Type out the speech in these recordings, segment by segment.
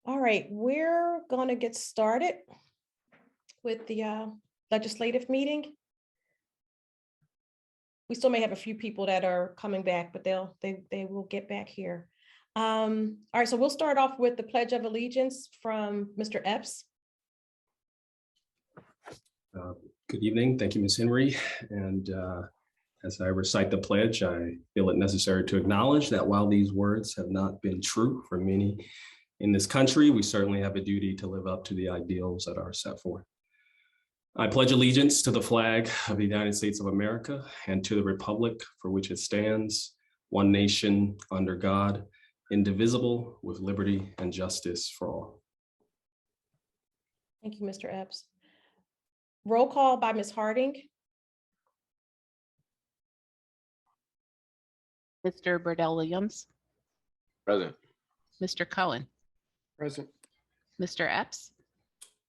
All right, we're going to get started with the legislative meeting. We still may have a few people that are coming back, but they will get back here. All right, so we'll start off with the Pledge of Allegiance from Mr. Epps. Good evening. Thank you, Ms. Henry. And as I recite the pledge, I feel it necessary to acknowledge that while these words have not been true for many in this country, we certainly have a duty to live up to the ideals that are set forth. I pledge allegiance to the flag of the United States of America and to the republic for which it stands, one nation under God, indivisible, with liberty and justice for all. Thank you, Mr. Epps. Roll call by Ms. Harding. Mr. Burdell Williams, Present. Mr. Cohen, Present. Mr. Epps,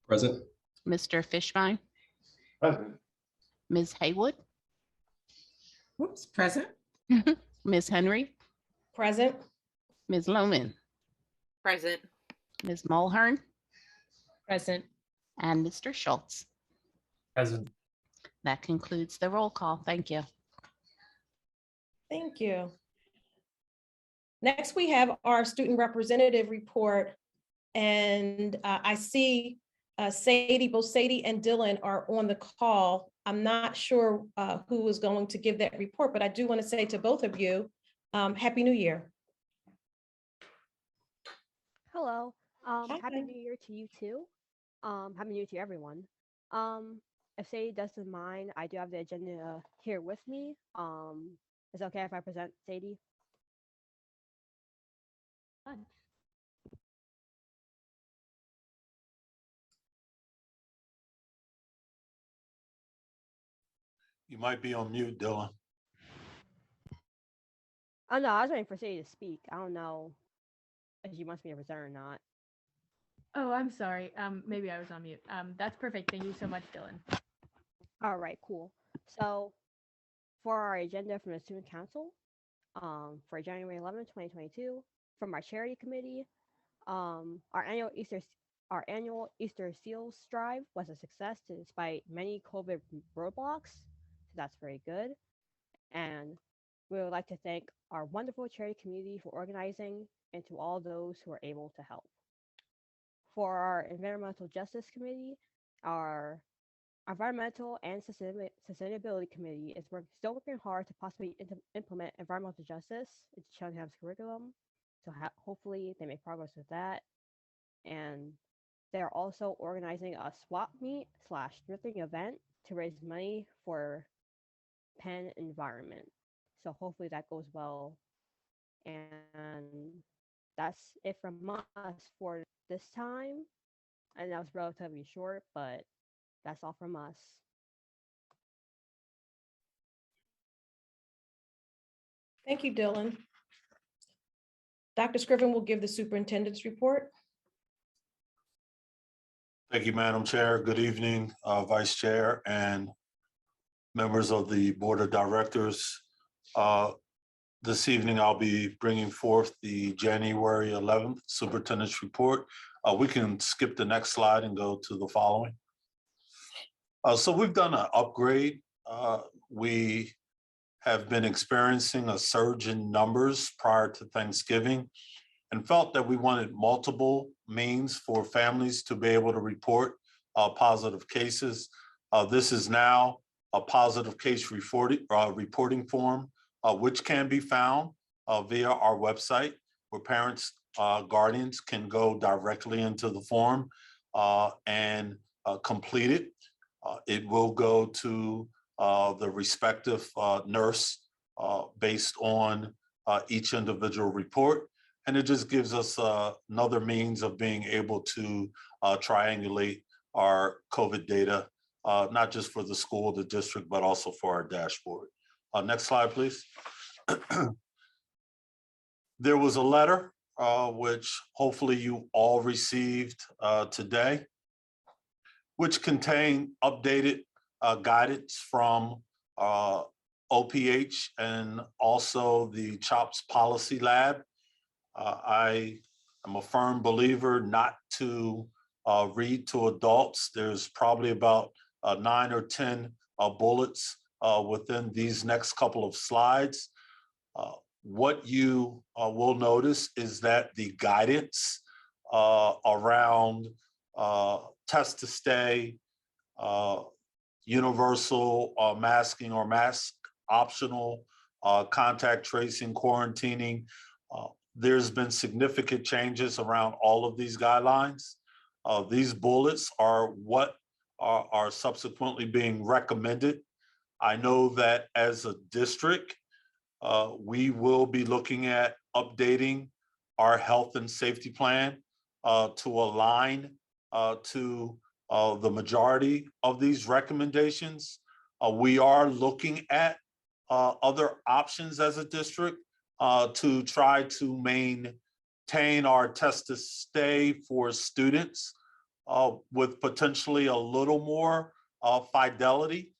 Present. Mr. Fishbein, Present. Ms. Haywood, Whoops, present. Ms. Henry, Present. Ms. Lohman, Present. Ms. Mulhern, Present. and Mr. Schultz. Present. That concludes the roll call. Thank you. Thank you. Next, we have our student representative report. And I see both Sadie and Dylan are on the call. I'm not sure who is going to give that report, but I do want to say to both of you, Happy New Year. Hello. Hi. Happy New Year to you too. Happy New Year to everyone. If Sadie doesn't mind, I do have the agenda here with me. Is it okay if I present Sadie? Fine. You might be on mute, Dylan. Oh no, I was waiting for Sadie to speak. I don't know if she wants me to present or not. Oh, I'm sorry. Maybe I was on mute. That's perfect. Thank you so much, Dylan. All right, cool. So for our agenda from the Student Council, for January 11th, 2022, from our charity committee, our annual Easter Seals Drive was a success despite many COVID roadblocks. So that's very good. And we would like to thank our wonderful charity community for organizing and to all those who are able to help. For our Environmental Justice Committee, our Environmental and Sustainability Committee is still working hard to possibly implement environmental justice into Chillingham curriculum. So hopefully they make progress with that. And they're also organizing a swap meet / thrifting event to raise money for Penn Environment. So hopefully that goes well. And that's it from us for this time. And that was relatively short, but that's all from us. Thank you, Dylan. Dr. Scriven will give the superintendent's report. Thank you, Madam Chair. Good evening, Vice Chair and members of the Board of Directors. This evening, I'll be bringing forth the January 11th Superintendent's Report. We can skip the next slide and go to the following. So we've done an upgrade. We have been experiencing a surge in numbers prior to Thanksgiving and felt that we wanted multiple means for families to be able to report positive cases. This is now a positive case reporting form, which can be found via our website, where parents, guardians can go directly into the form and complete it. It will go to the respective nurse based on each individual report. And it just gives us another means of being able to triangulate our COVID data, not just for the school, the district, but also for our dashboard. Next slide, please. There was a letter which hopefully you all received today, which contained updated guidance from OPH and also the CHOPS Policy Lab. I I'm a firm believer not to read to adults. There's probably about 9 or 10 bullets within these next couple of slides. What you will notice is that the guidance around test to stay, universal masking or mask optional, contact tracing, quarantining. There's been significant changes around all of these guidelines. These bullets are what are subsequently being recommended. I know that as a district, we will be looking at updating our health and safety plan to align to the majority of these recommendations. We are looking at other options as a district to try to maintain our test to stay for students with potentially a little more fidelity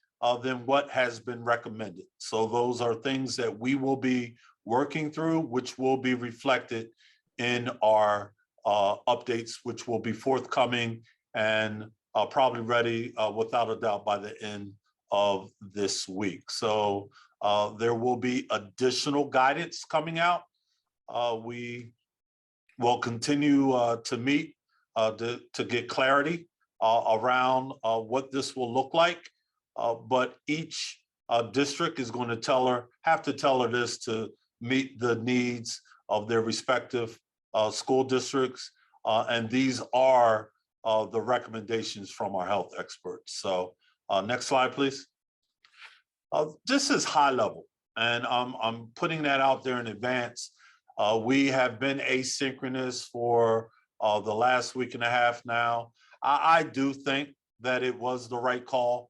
than what has been recommended. So those are things that we will be working through, which will be reflected in our updates, which will be forthcoming and probably ready without a doubt by the end of this week. So there will be additional guidance coming out. We will continue to meet to get clarity around what this will look like. But each district is going to have to tell her this to meet the needs of their respective school districts. And these are the recommendations from our health experts. So next slide, please. This is high level, and I'm putting that out there in advance. We have been asynchronous for the last week and a half now. I do think that it was the right call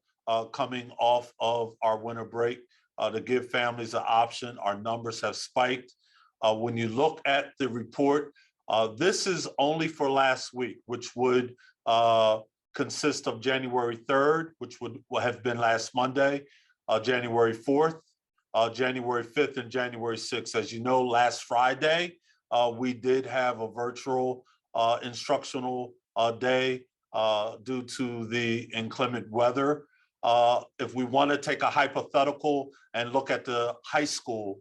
coming off of our winter break to give families an option. Our numbers have spiked. When you look at the report, this is only for last week, which would consist of January 3rd, which would have been last Monday, January 4th, January 5th, and January 6th. As you know, last Friday, we did have a virtual instructional day due to the inclement weather. If we want to take a hypothetical and look at the high school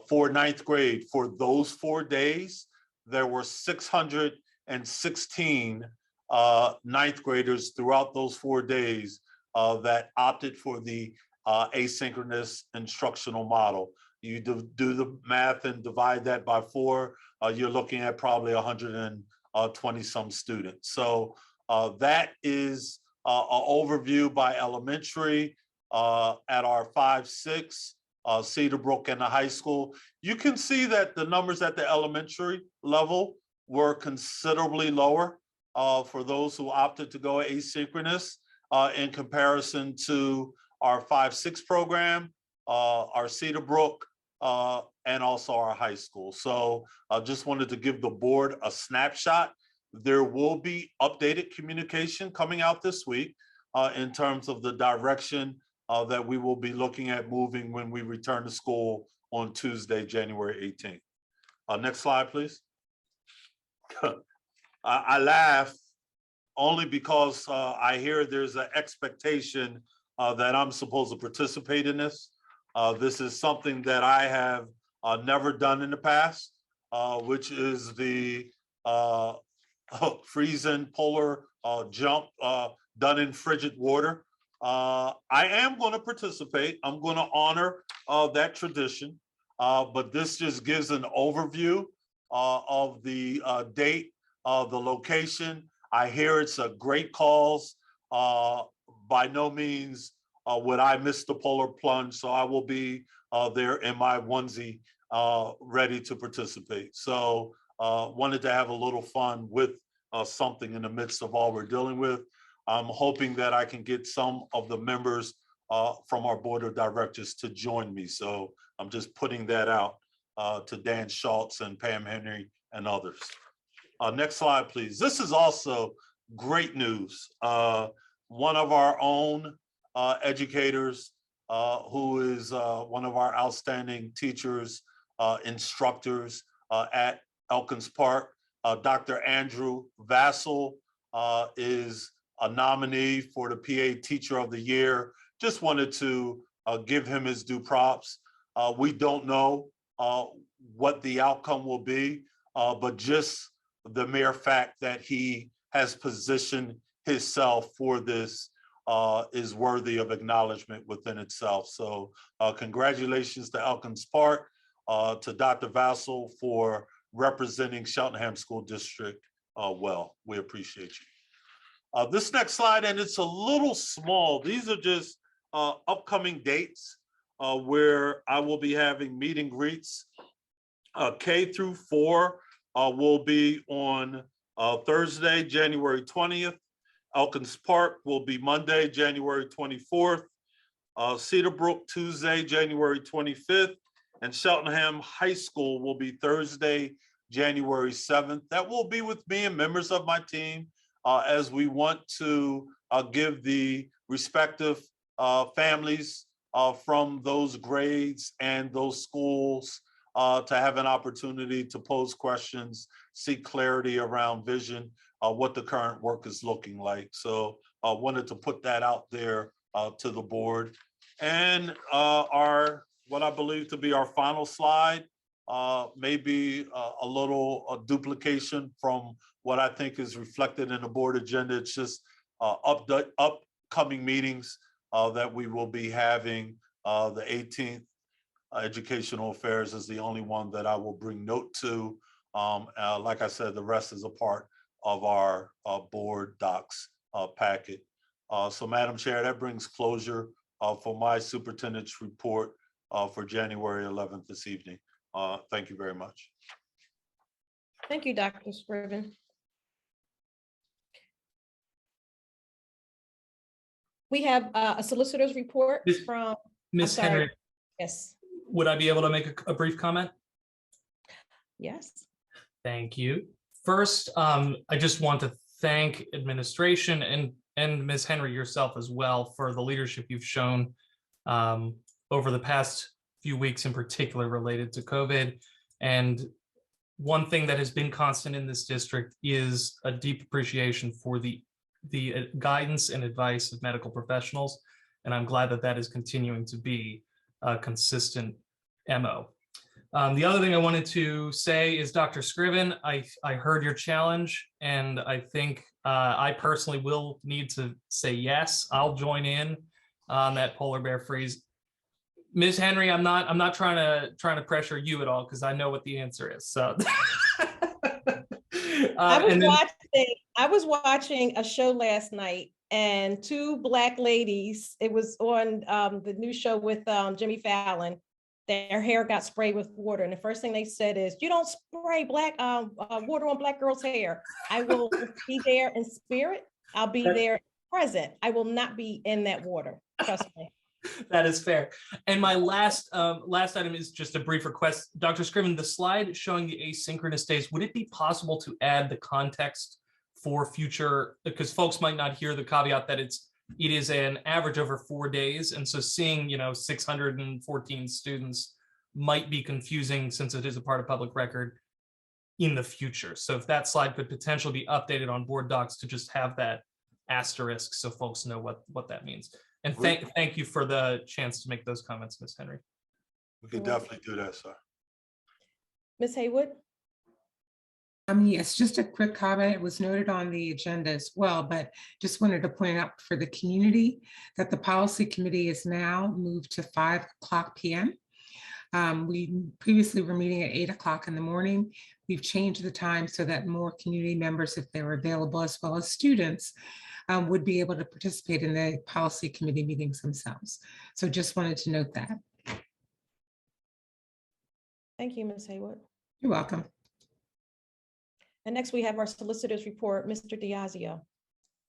for 9th grade, for those 4 days, there were 616 9th graders throughout those 4 days that opted for the asynchronous instructional model. You do the math and divide that by 4, you're looking at probably 120 some students. So that is an overview by elementary at our 5-6, Cedarbrook and the high school. You can see that the numbers at the elementary level were considerably lower for those who opted to go asynchronous in comparison to our 5-6 program, our Cedarbrook, and also our high school. So I just wanted to give the board a snapshot. There will be updated communication coming out this week in terms of the direction that we will be looking at moving when we return to school on Tuesday, January 18th. Next slide, please. I laugh only because I hear there's an expectation that I'm supposed to participate in this. This is something that I have never done in the past, which is the freezing polar jump done in frigid water. I am going to participate. I'm going to honor that tradition, but this just gives an overview of the date, the location. I hear it's a great cause. By no means would I miss the polar plunge, so I will be there in my onesie, ready to participate. So wanted to have a little fun with something in the midst of all we're dealing with. I'm hoping that I can get some of the members from our board of directors to join me. So I'm just putting that out to Dan Schultz and Pam Henry and others. Next slide, please. This is also great news. One of our own educators who is one of our outstanding teachers, instructors at Elkins Park, Dr. Andrew Vassell is a nominee for the PA Teacher of the Year. Just wanted to give him his due props. We don't know what the outcome will be, but just the mere fact that he has positioned himself for this is worthy of acknowledgement within itself. So congratulations to Elkins Park, to Dr. Vassell for representing Cheltenham School District well. We appreciate you. This next slide, and it's a little small. These are just upcoming dates where I will be having meet and greets. K through 4 will be on Thursday, January 20th. Elkins Park will be Monday, January 24th. Cedar Brook, Tuesday, January 25th. And Cheltenham High School will be Thursday, January 7th. That will be with me and members of my team as we want to give the respective families from those grades and those schools to have an opportunity to pose questions, seek clarity around vision, what the current work is looking like. So I wanted to put that out there to the board. And what I believe to be our final slide, maybe a little duplication from what I think is reflected in the board agenda. It's just upcoming meetings that we will be having. The 18th, Educational Affairs is the only one that I will bring note to. Like I said, the rest is a part of our board docs packet. So Madam Chair, that brings closure for my superintendent's report for January 11th this evening. Thank you very much. Thank you, Dr. Scriven. We have a solicitor's report from Ms. sorry. Henry, Yes. would I be able to make a brief comment? Yes. Thank you. First, I just want to thank administration and Ms. Henry yourself as well for the leadership you've shown over the past few weeks, in particular related to COVID. And one thing that has been constant in this district is a deep appreciation for the guidance and advice of medical professionals. And I'm glad that that is continuing to be a consistent MO. The other thing I wanted to say is, Dr. Scriven, I heard your challenge, and I think I personally will need to say yes. I'll join in on that polar bear freeze. Ms. Henry, I'm not trying to pressure you at all, because I know what the answer is. So I was watching a show last night, and two Black ladies, it was on the new show with Jimmy Fallon. Their hair got sprayed with water, and the first thing they said is, "You don't spray black water on Black girls' hair." I will be there in spirit. I'll be there present. I will not be in that water. Trust me. That is fair. And my last item is just a brief request. Dr. Scriven, the slide showing the asynchronous days, would it be possible to add the context for future, because folks might not hear the caveat that it is an average over 4 days. And so seeing, 614 students might be confusing, since it is a part of public record in the future. So if that slide could potentially be updated on board docs to just have that asterisk so folks know what that means. And thank you for the chance to make those comments, Ms. Henry. We can definitely do that, sir. Ms. Haywood? Yes, just a quick comment. It was noted on the agenda as well, but just wanted to point out for the community that the policy committee is now moved to 5:00 p.m. We previously were meeting at 8 o'clock in the morning. We've changed the time so that more community members, if they were available, as well as students, would be able to participate in the policy committee meetings themselves. So just wanted to note that. Thank you, Ms. Haywood. You're welcome. And next we have our solicitor's report, Mr. Diazio.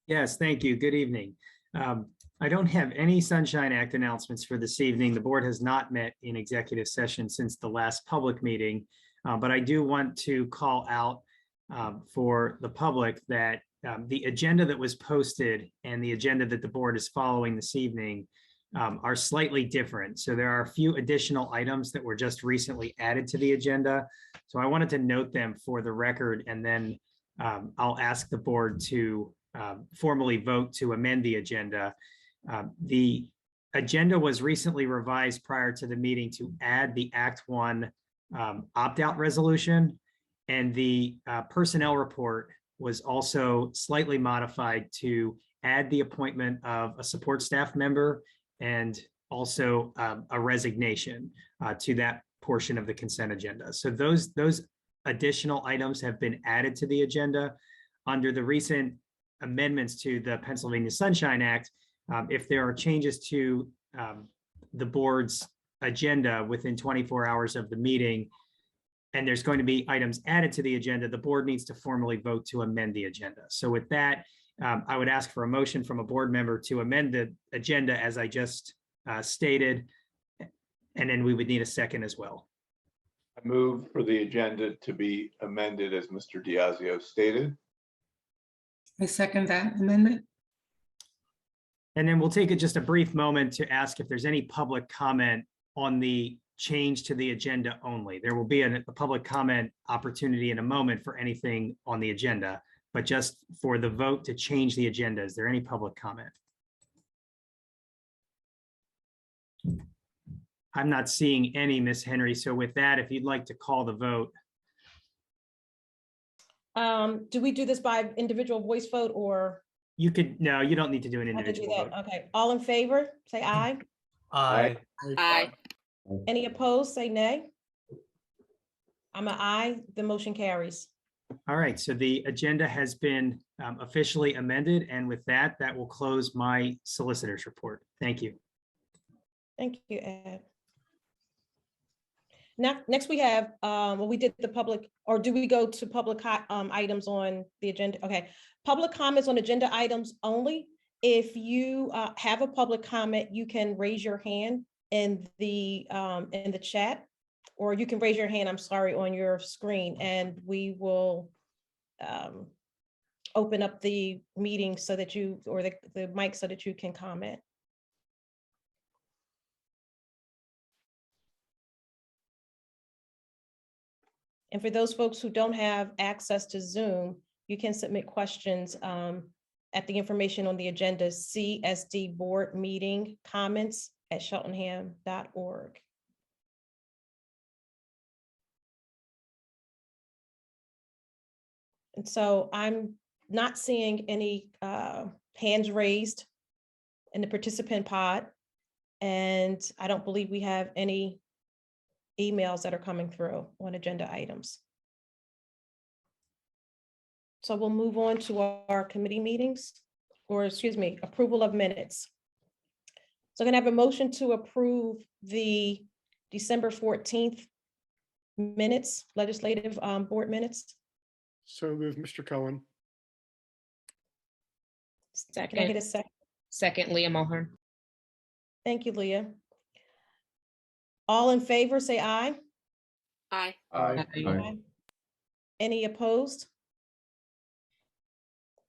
Yes, thank you. Good evening. I don't have any Sunshine Act announcements for this evening. The board has not met in executive session since the last public meeting, but I do want to call out for the public that the agenda that was posted and the agenda that the board is following this evening are slightly different. So there are a few additional items that were just recently added to the agenda. So I wanted to note them for the record, and then I'll ask the board to formally vote to amend the agenda. The agenda was recently revised prior to the meeting to add the Act 1 opt-out resolution, and the personnel report was also slightly modified to add the appointment of a support staff member and also a resignation to that portion of the consent agenda. So those additional items have been added to the agenda. Under the recent amendments to the Pennsylvania Sunshine Act, if there are changes to the board's agenda within 24 hours of the meeting, and there's going to be items added to the agenda, the board needs to formally vote to amend the agenda. So with that, I would ask for a motion from a board member to amend the agenda as I just stated, and then we would need a second as well. I move for the agenda to be amended as Mr. Diazio stated. I second that amendment. And then we'll take just a brief moment to ask if there's any public comment on the change to the agenda only. There will be a public comment opportunity in a moment for anything on the agenda, but just for the vote to change the agenda, is there any public comment? I'm not seeing any, Ms. Henry. So with that, if you'd like to call the vote. Do we do this by individual voice vote or? You could, no, you don't need to do an I could do individual that. vote. Okay, all in favor, say aye. Aye. Aye. Any opposed, say nay. I'm an aye, the motion carries. All right, so the agenda has been officially amended, and with that, that will close my solicitor's report. Thank you. Thank you, Ed. Now, next we have, well, we did the public, or do we go to public items on the agenda? Okay, public comments on agenda items only. If you have a public comment, you can raise your hand in the chat, or you can raise your hand, I'm sorry, on your screen, and we will open up the meeting so that you, or the mic so that you can comment. And for those folks who don't have access to Zoom, you can submit questions at the information on the agenda, CSD board meeting comments at cheltenham.org. And so I'm not seeing any hands raised in the participant pod. And I don't believe we have any emails that are coming through on agenda items. So we'll move on to our committee meetings, or excuse me, approval of minutes. So I'm gonna have a motion to approve the December 14th minutes, legislative board minutes. So move, Mr. Cohen. Can I get a second? Second, Leah Mulhern. Thank you, Leah. All in favor, say aye. Aye. Aye. Aye. Any opposed?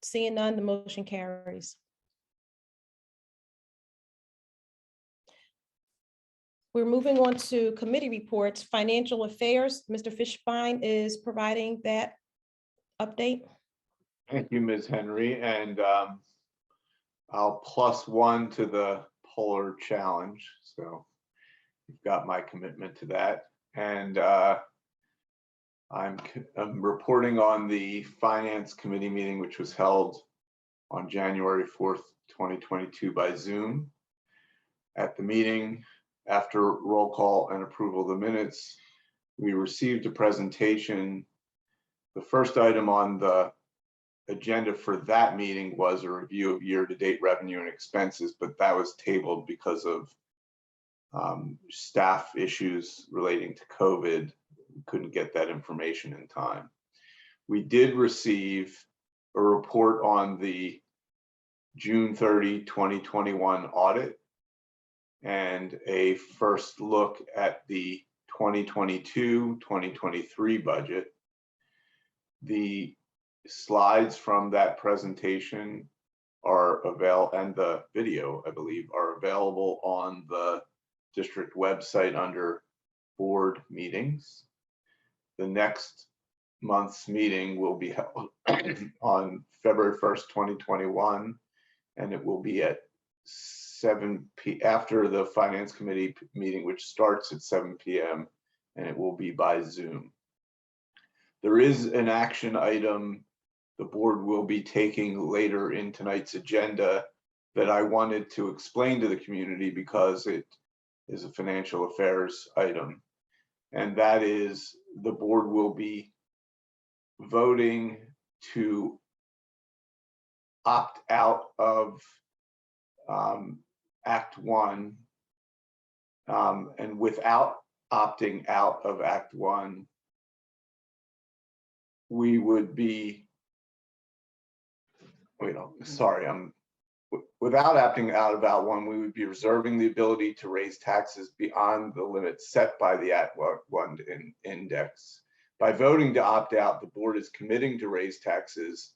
Seeing none, the motion carries. We're moving on to committee reports, financial affairs. Mr. Fishbein is providing that update. Thank you, Ms. Henry. And I'll +1 to the polar challenge. So you've got my commitment to that. And I'm reporting on the Finance Committee meeting, which was held on January 4th, 2022 by Zoom. At the meeting, after roll call and approval of the minutes, we received a presentation. The first item on the agenda for that meeting was a review of year-to-date revenue and expenses, but that was tabled because of staff issues relating to COVID. We couldn't get that information in time. We did receive a report on the June 30, 2021 audit and a first look at the 2022-2023 budget. The slides from that presentation and the video, I believe, are available on the district website under board meetings. The next month's meeting will be held on February 1st, 2021, and it will be at 7 p.m. after the Finance Committee meeting, which starts at 7 p.m., and it will be by Zoom. There is an action item the board will be taking later in tonight's agenda that I wanted to explain to the community because it is a financial affairs item. And that is the board will be voting to opt out of Act 1. And without opting out of Act 1, we would be, without opting out of Act 1, we would be reserving the ability to raise taxes beyond the limits set by the Act 1 index. By voting to opt out, the board is committing to raise taxes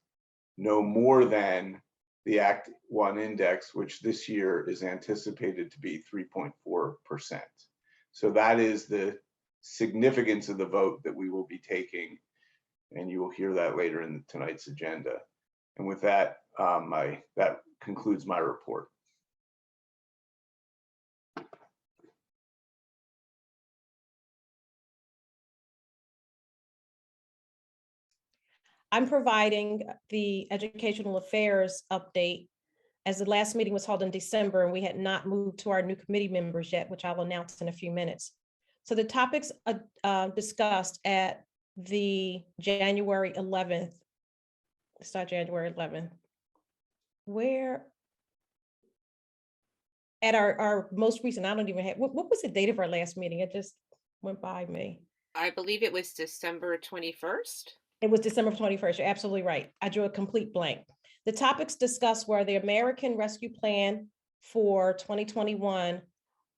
no more than the Act 1 index, which this year is anticipated to be 3.4%. So that is the significance of the vote that we will be taking, and you will hear that later in tonight's agenda. And with that, that concludes my report. I'm providing the educational affairs update as the last meeting was held in December and we had not moved to our new committee members yet, which I will announce in a few minutes. So the topics discussed at the January 11th, it's not January 11th, where at our most recent, I don't even have, what was the date of our last meeting? It just went by me. I believe it was December 21st. It was December 21st. You're absolutely right. I drew a complete blank. The topics discussed were the American Rescue Plan for 2021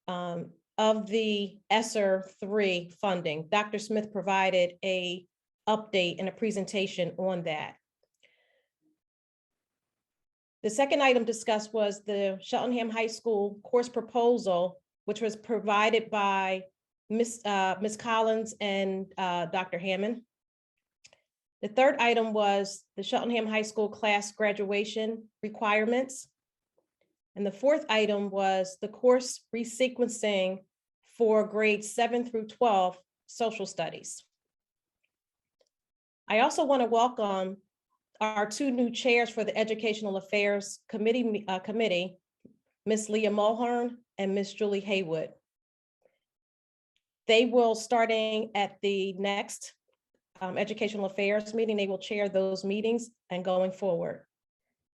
of the ESSER 3 funding. Dr. Smith provided a update and a presentation on that. The second item discussed was the Cheltenham High School course proposal, which was provided by Ms. Collins and Dr. Hammond. The third item was the Cheltenham High School class graduation requirements. And the fourth item was the course resequencing for grades 7 through 12 social studies. I also want to welcome our two new chairs for the Educational Affairs Committee, Ms. Leah Mulhern and Ms. Julie Haywood. They will, starting at the next Educational Affairs meeting, they will chair those meetings and going forward.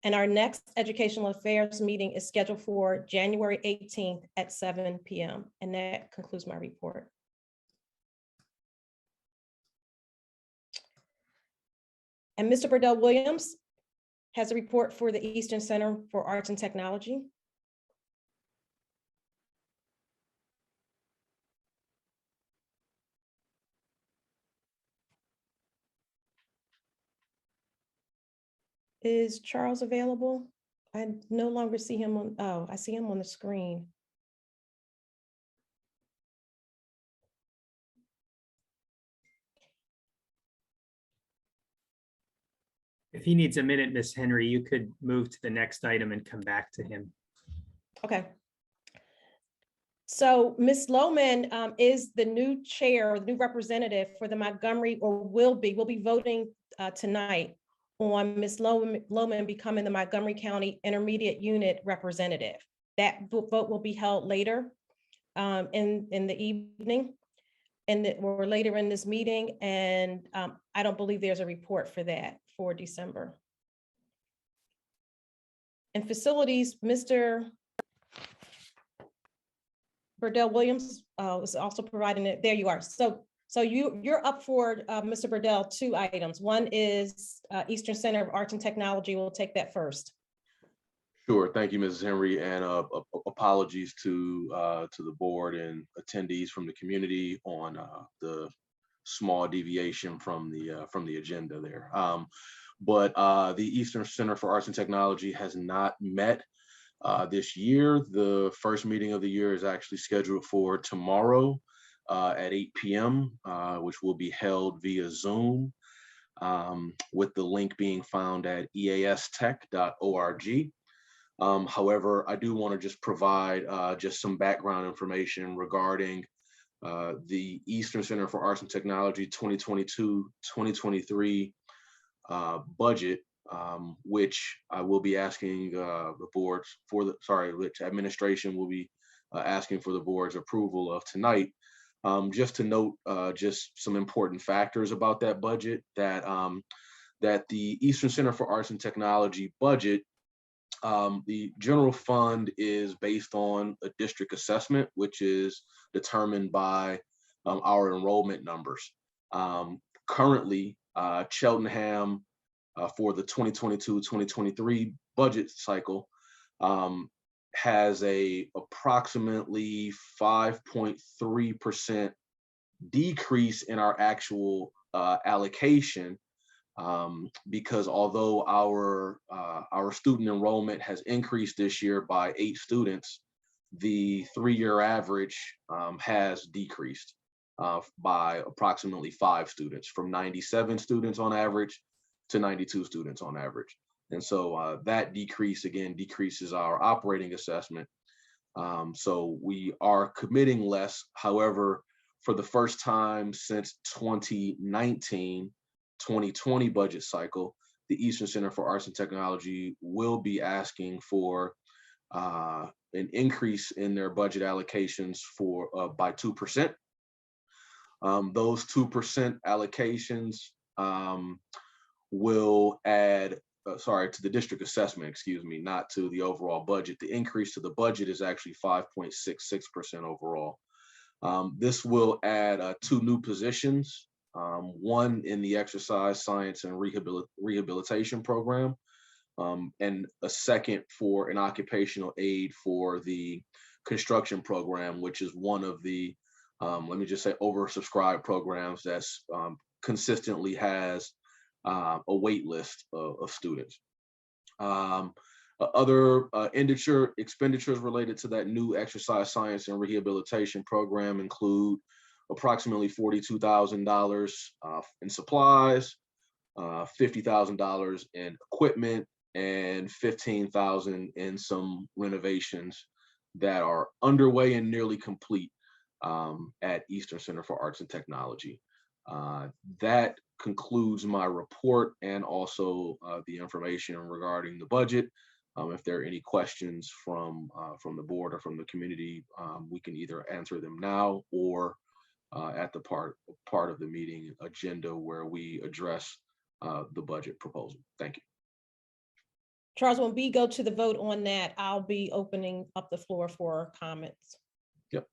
And our next Educational Affairs meeting is scheduled for January 18th at 7 p.m. And that concludes my report. And Mr. Burdell Williams has a report for the Eastern Center for Arts and Technology. Is Charles available? I no longer see him on, oh, I see him on the screen. If he needs a minute, Ms. Henry, you could move to the next item and come back to him. Okay. So Ms. Lohman is the new chair, the new representative for the Montgomery, or will be, we'll be voting tonight on Ms. Lohman becoming the Montgomery County Intermediate Unit representative. That vote will be held later in the evening or later in this meeting. And I don't believe there's a report for that for December. And facilities, Mr. Burdell Williams is also providing it. There you are. So you're up for, Mr. Burdell, two items. One is Eastern Center of Arts and Technology. We'll take that first. Sure. Thank you, Mrs. Henry, and apologies to the board and attendees from the community on the small deviation from the agenda there. but the Eastern Center for Arts and Technology has not met this year. The first meeting of the year is actually scheduled for tomorrow at 8 p.m., which will be held via Zoom, with the link being found at eastech.org. However, I do want to just provide just some background information regarding the Eastern Center for Arts and Technology 2022-2023 budget, which I will be asking the boards for which administration will be asking for the board's approval of tonight. Just to note, just some important factors about that budget, that that the Eastern Center for Arts and Technology budget, the general fund is based on a district assessment, which is determined by our enrollment numbers. Currently, Cheltenham, for the 2022-2023 budget cycle, has a approximately 5.3% decrease in our actual allocation, because although our student enrollment has increased this year by 8 students, the 3-year average has decreased by approximately 5 students, from 97 students on average to 92 students on average. And so that decrease, again, decreases our operating assessment. So we are committing less. However, for the first time since 2019-2020 budget cycle, the Eastern Center for Arts and Technology will be asking for an increase in their budget allocations for by 2%. Those 2% allocations will add, to the district assessment, excuse me, not to the overall budget. The increase to the budget is actually 5.66% overall. This will add 2 new positions, one in the exercise science and rehabilitation program, and a second for an occupational aid for the construction program, which is one of the, let me just say, oversubscribed programs that's consistently has a wait list of students. Other expenditures related to that new exercise science and rehabilitation program include approximately $42,000 in supplies, $50,000 in equipment, and $15,000 in some renovations that are underway and nearly complete at Eastern Center for Arts and Technology. That concludes my report and also the information regarding the budget. If there are any questions from the board or from the community, we can either answer them now or at the part of the meeting agenda where we address the budget proposal. Thank you. Charles, when we go to the vote on that, I'll be opening up the floor for comments. Yep.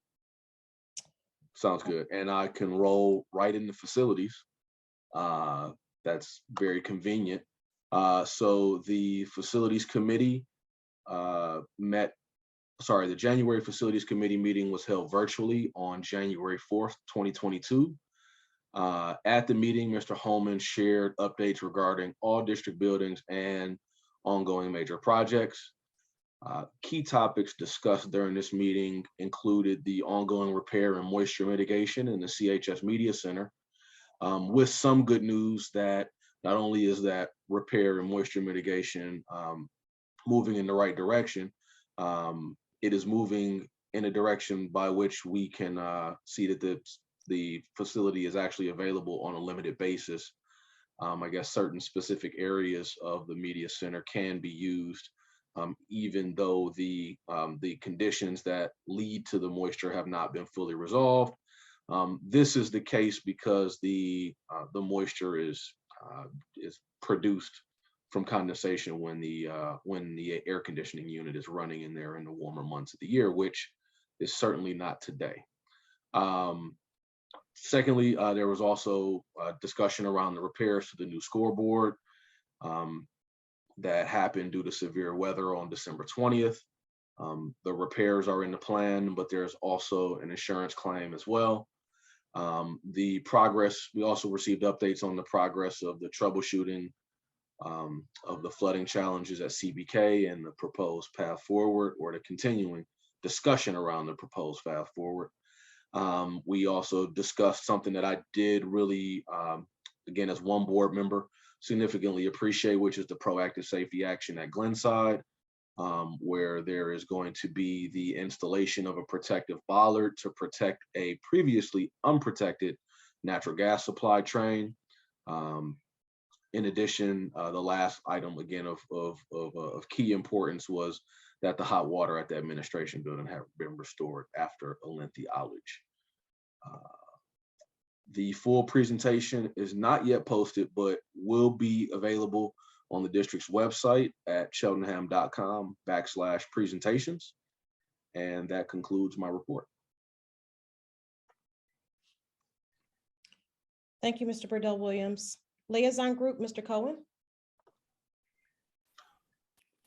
Sounds good. And I can roll right into facilities. That's very convenient. So the facilities committee the January facilities committee meeting was held virtually on January 4th, 2022. At the meeting, Mr. Holman shared updates regarding all district buildings and ongoing major projects. Key topics discussed during this meeting included the ongoing repair and moisture mitigation in the CHS Media Center, with some good news that not only is that repair and moisture mitigation moving in the right direction, it is moving in a direction by which we can see that the facility is actually available on a limited basis. I guess certain specific areas of the media center can be used, even though the conditions that lead to the moisture have not been fully resolved. This is the case because the moisture is produced from condensation when the air conditioning unit is running in there in the warmer months of the year, which is certainly not today. Secondly, there was also a discussion around the repairs to the new scoreboard that happened due to severe weather on December 20th. The repairs are in the plan, but there's also an insurance claim as well. The progress, we also received updates on the progress of the troubleshooting of the flooding challenges at CBK and the proposed path forward, or the continuing discussion around the proposed path forward. We also discussed something that I did really, again, as one board member, significantly appreciate, which is the proactive safety action at Glenside, where there is going to be the installation of a protective bollard to protect a previously unprotected natural gas supply train. In addition, the last item, again, of key importance was that the hot water at the administration building had been restored after a lengthy outage. The full presentation is not yet posted, but will be available on the district's website at cheltenham.com/presentations. And that concludes my report. Thank you, Mr. Burdell Williams. Liaison Group, Mr. Cohen.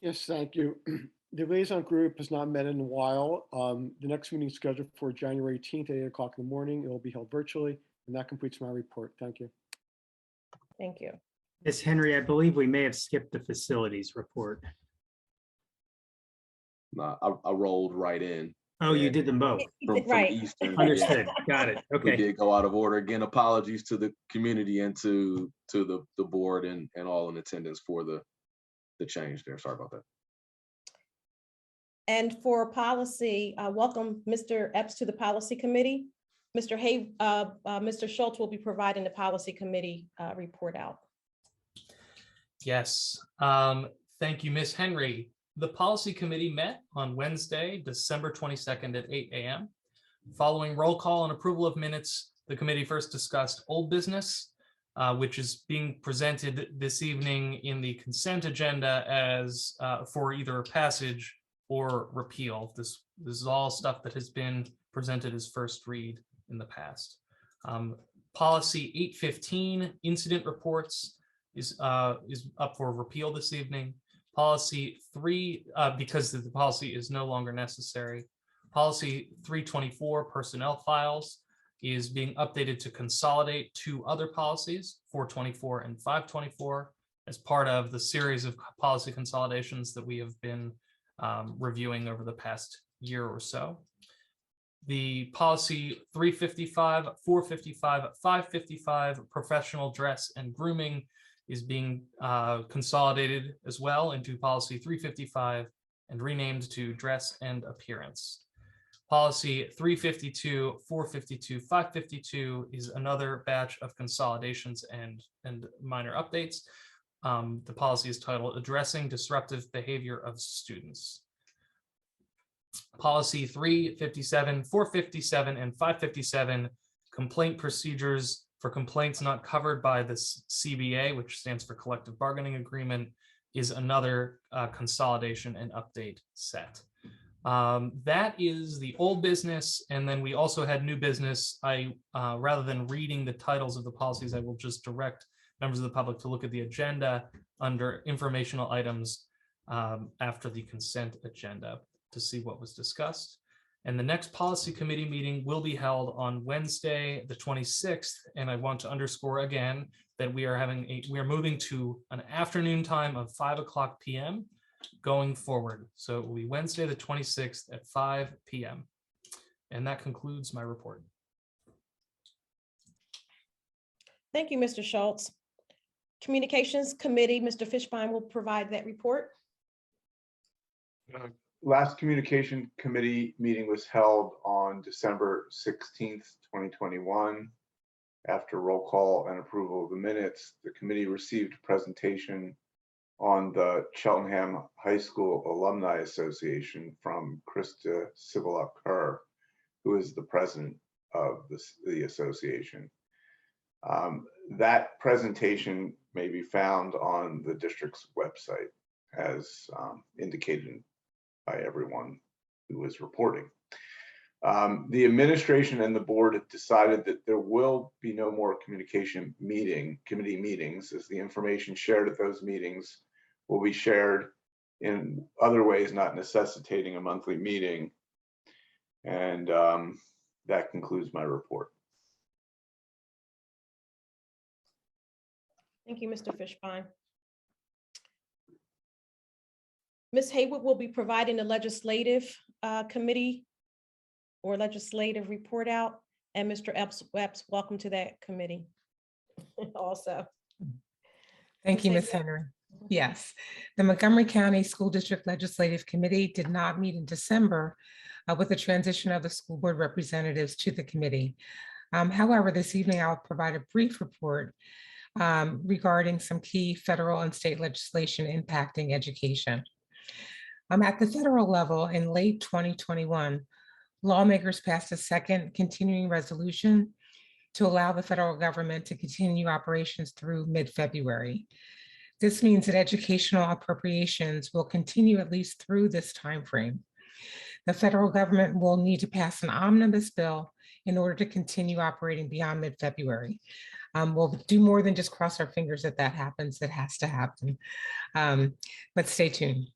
Yes, thank you. The liaison group has not met in a while. The next meeting is scheduled for January 18th at 8 o'clock in the morning. It will be held virtually, and that completes my report. Thank you. Thank you. Ms. Henry, I believe we may have skipped the facilities report. I rolled right in. Oh, you did them both. From Right. Eastern. Understood. Got it. We Okay. did go out of order. Again, apologies to the community and to the board and all in attendance for the change there. Sorry about that. And for policy, welcome Mr. Epps to the policy committee. Mr. Schultz will be providing the policy committee report out. Yes. Thank you, Ms. Henry. The policy committee met on Wednesday, December 22nd at 8 a.m. Following roll call and approval of minutes, the committee first discussed old business, which is being presented this evening in the consent agenda as for either a passage or repeal. This is all stuff that has been presented as first read in the past. Policy 815, incident reports, is up for repeal this evening. Policy 3, because the policy is no longer necessary. Policy 324, personnel files, is being updated to consolidate two other policies, 424 and 524, as part of the series of policy consolidations that we have been reviewing over the past year or so. The policy 355, 455, 555, professional dress and grooming, is being consolidated as well into policy 355 and renamed to dress and appearance. Policy 352, 452, 552 is another batch of consolidations and minor updates. The policy is titled Addressing Disruptive Behavior of Students. Policy 357, 457, and 557, complaint procedures for complaints not covered by the CBA, which stands for Collective Bargaining Agreement, is another consolidation and update set. That is the old business. And then we also had new business. Rather than reading the titles of the policies, I will just direct members of the public to look at the agenda under informational items after the consent agenda to see what was discussed. And the next policy committee meeting will be held on Wednesday, the 26th. And I want to underscore again that we are moving to an afternoon time of 5 o'clock p.m. going forward. So it will be Wednesday, the 26th at 5 p.m. And that concludes my report. Thank you, Mr. Schultz. Communications Committee, Mr. Fishbein will provide that report. Last communication committee meeting was held on December 16th, 2021. After roll call and approval of the minutes, the committee received a presentation on the Cheltenham High School Alumni Association from Krista Sivalak-Kerr, who is the president of the association. That presentation may be found on the district's website as indicated by everyone who was reporting. The administration and the board have decided that there will be no more communication committee meetings, as the information shared at those meetings will be shared in other ways not necessitating a monthly meeting. And that concludes my report. Thank you, Mr. Fishbein. Ms. Haywood will be providing the legislative committee or legislative report out, and Mr. Epps, welcome to that committee also. Thank you, Ms. Ms. Henry. Yes, the Montgomery County School District Legislative Committee did not meet in December with the transition of the school board representatives to the committee. However, this evening I'll provide a brief report regarding some key federal and state legislation impacting education. At the federal level, in late 2021, lawmakers passed a second continuing resolution to allow the federal government to continue operations through mid-February. This means that educational appropriations will continue at least through this timeframe. The federal government will need to pass an omnibus bill in order to continue operating beyond mid-February. We'll do more than just cross our fingers that that happens. It has to happen, but stay tuned.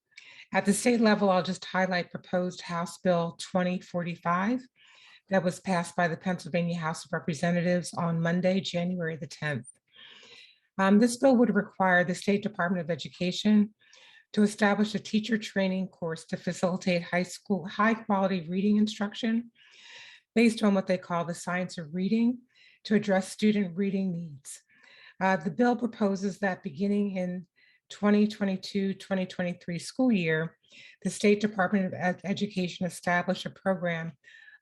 At the state level, I'll just highlight proposed House Bill 2045 that was passed by the Pennsylvania House of Representatives on Monday, January the 10th. This bill would require the State Department of Education to establish a teacher training course to facilitate high quality reading instruction based on what they call the science of reading to address student reading needs. The bill proposes that beginning in 2022-2023 school year, the State Department of Education establish a program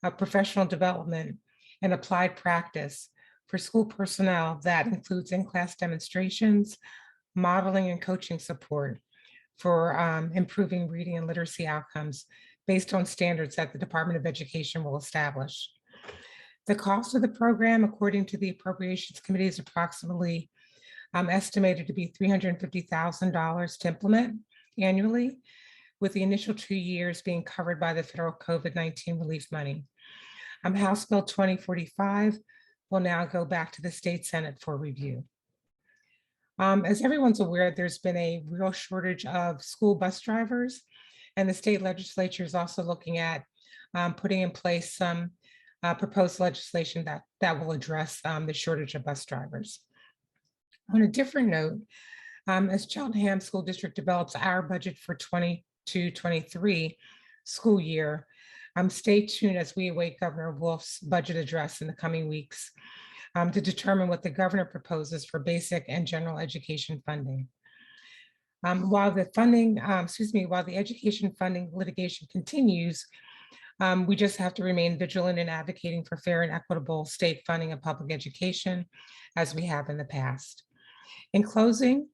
of professional development and applied practice for school personnel that includes in-class demonstrations, modeling and coaching support for improving reading and literacy outcomes based on standards that the Department of Education will establish. The cost of the program, according to the Appropriations Committee, is approximately estimated to be $350,000 to implement annually, with the initial 2 years being covered by the federal COVID-19 relief money. House Bill 2045 will now go back to the state Senate for review. As everyone's aware, there's been a real shortage of school bus drivers, and the state legislature is also looking at putting in place some proposed legislation that will address the shortage of bus drivers. On a different note, as Cheltenham School District develops our budget for 22-23 school year, stay tuned as we await Governor Wolf's budget address in the coming weeks to determine what the governor proposes for basic and general education funding. While the education funding litigation continues, we just have to remain vigilant in advocating for fair and equitable state funding of public education, as we have in the past. In closing,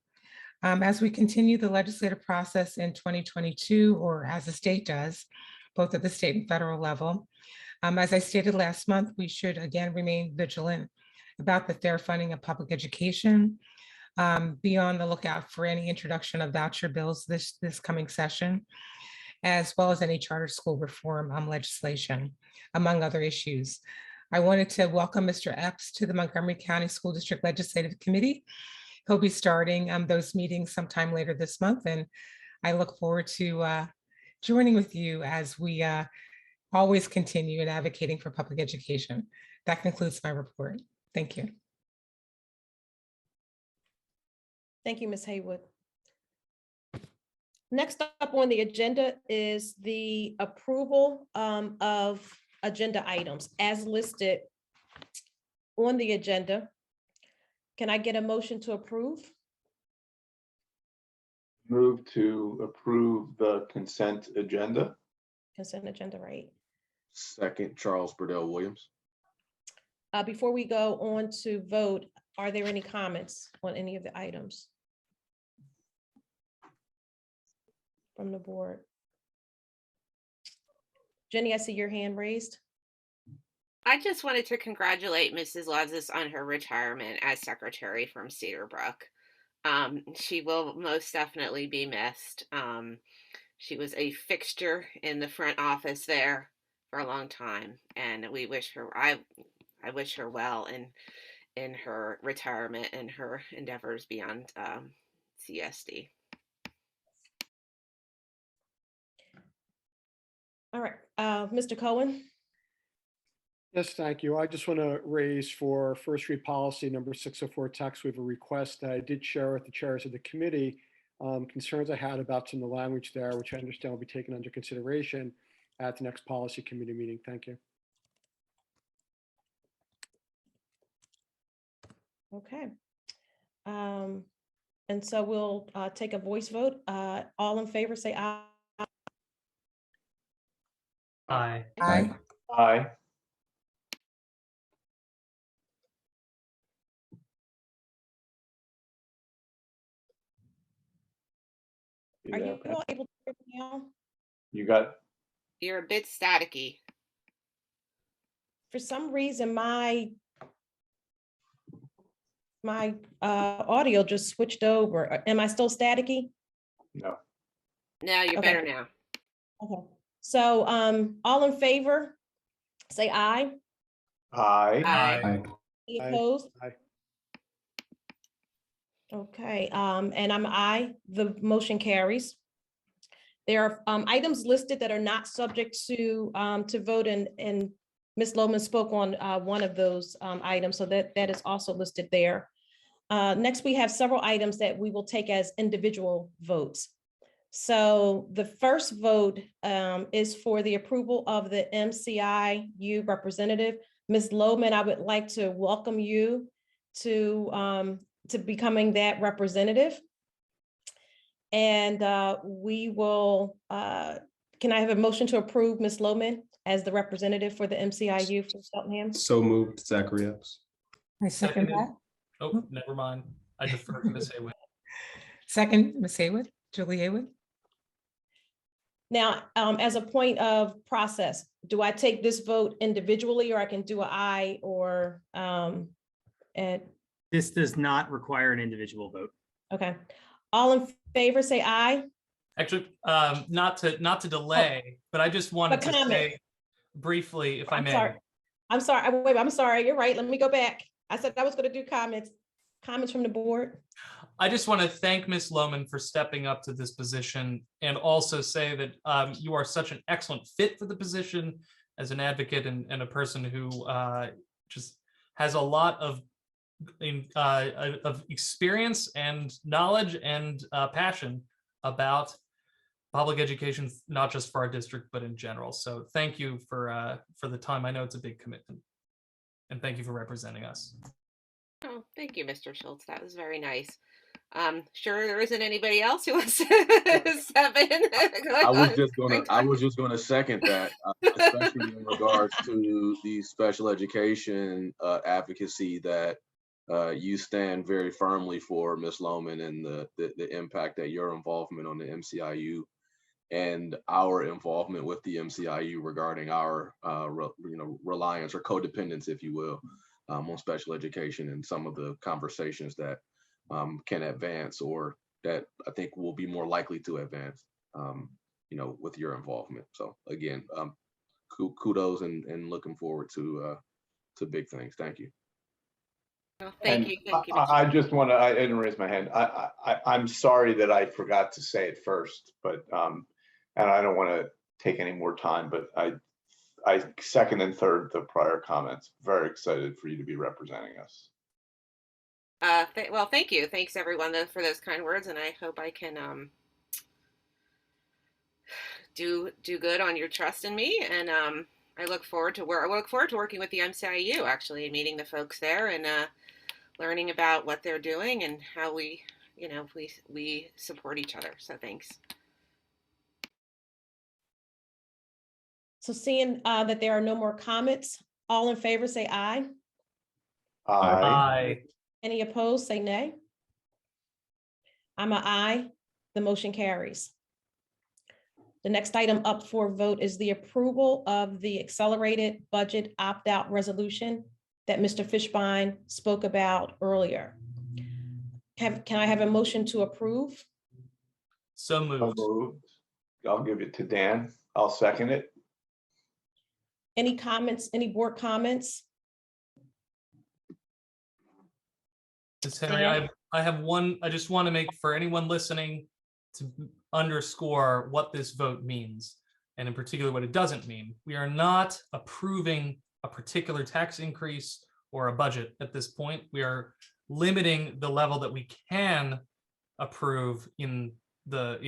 as we continue the legislative process in 2022, or as the state does, both at the state and federal level, as I stated last month, we should again remain vigilant about the fair funding of public education, be on the lookout for any introduction of voucher bills this coming session, as well as any charter school reform legislation, among other issues. I wanted to welcome Mr. Epps to the Montgomery County School District Legislative Committee. He'll be starting those meetings sometime later this month, and I look forward to joining with you as we always continue in advocating for public education. That concludes my report. Thank you. Thank you, Ms. Haywood. Next up on the agenda is the approval of agenda items as listed on the agenda. Can I get a motion to approve? Move to approve the consent agenda. Consent agenda, right? Second, Charles Burdell Williams. Before we go on to vote, are there any comments on any of the items from the board? Jenny, I see your hand raised. I just wanted to congratulate Mrs. Lezis on her retirement as secretary from Cedar Brook. She will most definitely be missed. She was a fixture in the front office there for a long time, and we wish her, I wish her well in her retirement and her endeavors beyond CSD. All right, Mr. Cohen. Yes, thank you. I just want to raise for first read policy number 604 tax waiver request that I did share with the chairs of the committee concerns I had about some of the language there, which I understand will be taken under consideration at the next policy committee meeting. Thank you. Okay. And so we'll take a voice vote. All in favor, say aye. Aye. Aye. Aye. Are you all able to hear me now? You got, You're a bit staticky. For some reason, my audio just switched over. Am I still staticky? no. No, you're Okay. better now. Okay. So, all in favor, say aye. Aye. Aye. Any Aye. opposed? Aye. Okay, and I'm aye. The motion carries. There are items listed that are not subject to vote, and Ms. Lohman spoke on one of those items, so that is also listed there. Next, we have several items that we will take as individual votes. So the first vote is for the approval of the MCIU representative. Ms. Lohman, I would like to welcome you to becoming that representative. And we will, can I have a motion to approve Ms. Lohman as the representative for the MCIU for Cheltenham? So moved, Zacharias. I second Seconded. that. Oh, never mind. I defer to Ms. Haywood. Second, Ms. Haywood, Julie Haywood. Now, as a point of process, do I take this vote individually, or I can do an aye or and This does not require an individual vote. okay. All in favor, say aye. Actually, not to delay, but I just wanted to comment. say briefly, if I I'm may. sorry. I'm sorry. Wait, I'm sorry. You're right. Let me go back. I said I was going to do comments. Comments from the board. I just want to thank Ms. Lohman for stepping up to this position, and also say that you are such an excellent fit for the position as an advocate and a person who just has a lot of experience and knowledge and passion about public education, not just for our district, but in general. So thank you for the time. I know it's a big commitment. And thank you for representing us. Oh, thank you, Mr. Schultz. That was very nice. Sure, there isn't anybody else who wants to step in. I was just gonna second that, especially in regards to the special education advocacy that you stand very firmly for, Ms. Lohman, and the impact that your involvement on the MCIU and our involvement with the MCIU regarding our reliance or codependence, if you will, on special education, and some of the conversations that can advance, or that I think will be more likely to advance, with your involvement. So again, kudos and looking forward to big things. Thank you. Well, thank you. I just want to, I didn't raise my hand. I'm sorry that I forgot to say it first, but, and I don't want to take any more time, but I second and third the prior comments. Very excited for you to be representing us. Well, thank you. Thanks everyone for those kind words, and I hope I can do good on your trust in me. And I look forward to working with the MCIU, actually, and meeting the folks there and learning about what they're doing and how we support each other. So thanks. So seeing that there are no more comments, all in favor, say aye. Aye. Aye. Any opposed, say nay. I'm an aye. The motion carries. The next item up for vote is the approval of the accelerated budget opt-out resolution that Mr. Fishbein spoke about earlier. Can I have a motion to approve? So moved. I'll give it to Dan. I'll second it. Any comments, any board comments? Ms. Henry, I have one. I just want to make, for anyone listening, to underscore what this vote means, and in particular what it doesn't mean. We are not approving a particular tax increase or a budget at this point. We are limiting the level that we can approve in the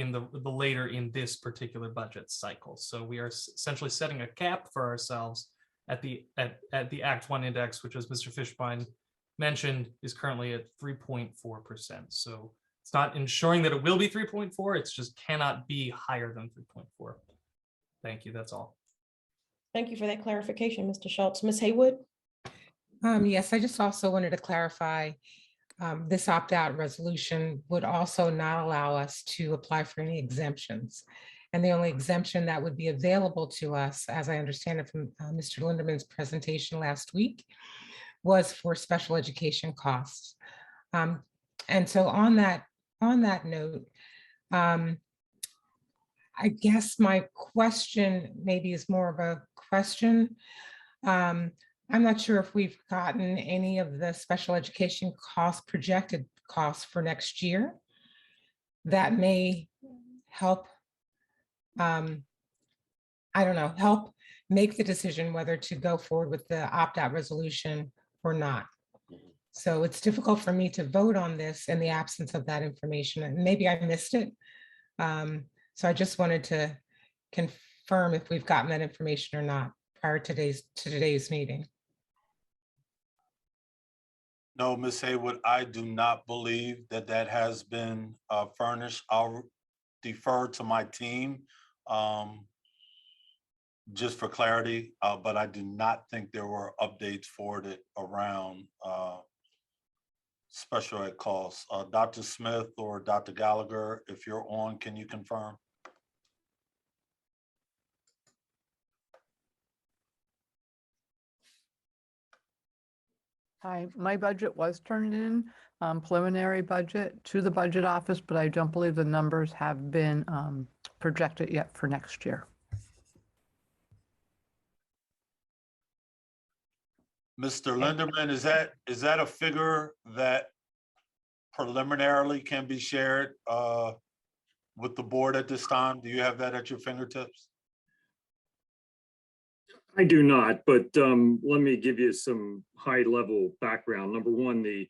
later in this particular budget cycle. So we are essentially setting a cap for ourselves at the Act 1 index, which, as Mr. Fishbein mentioned, is currently at 3.4%. So it's not ensuring that it will be 3.4, it's just cannot be higher than 3.4. Thank you, that's all. Thank you for that clarification, Mr. Schultz. Ms. Haywood? Yes, I just also wanted to clarify, this opt-out resolution would also not allow us to apply for any exemptions. And the only exemption that would be available to us, as I understand it from Mr. Linderman's presentation last week, was for special education costs. And so on that note, I guess my question maybe is more of a question. I'm not sure if we've gotten any of the special education projected costs for next year. That may help, I don't know, help make the decision whether to go forward with the opt-out resolution or not. So it's difficult for me to vote on this in the absence of that information, and maybe I missed it. So I just wanted to confirm if we've gotten that information or not prior to today's meeting. No, Ms. Haywood, I do not believe that that has been furnished. I'll defer to my team just for clarity, but I do not think there were updates forwarded around special ed costs. Dr. Smith or Dr. Gallagher, if you're on, can you confirm? Hi, my budget was turned in, preliminary budget to the budget office, but I don't believe the numbers have been projected yet for next year. Mr. Linderman, is that a figure that preliminarily can be shared with the board at this time? Do you have that at your fingertips? I do not, but let me give you some high-level background. Number one, the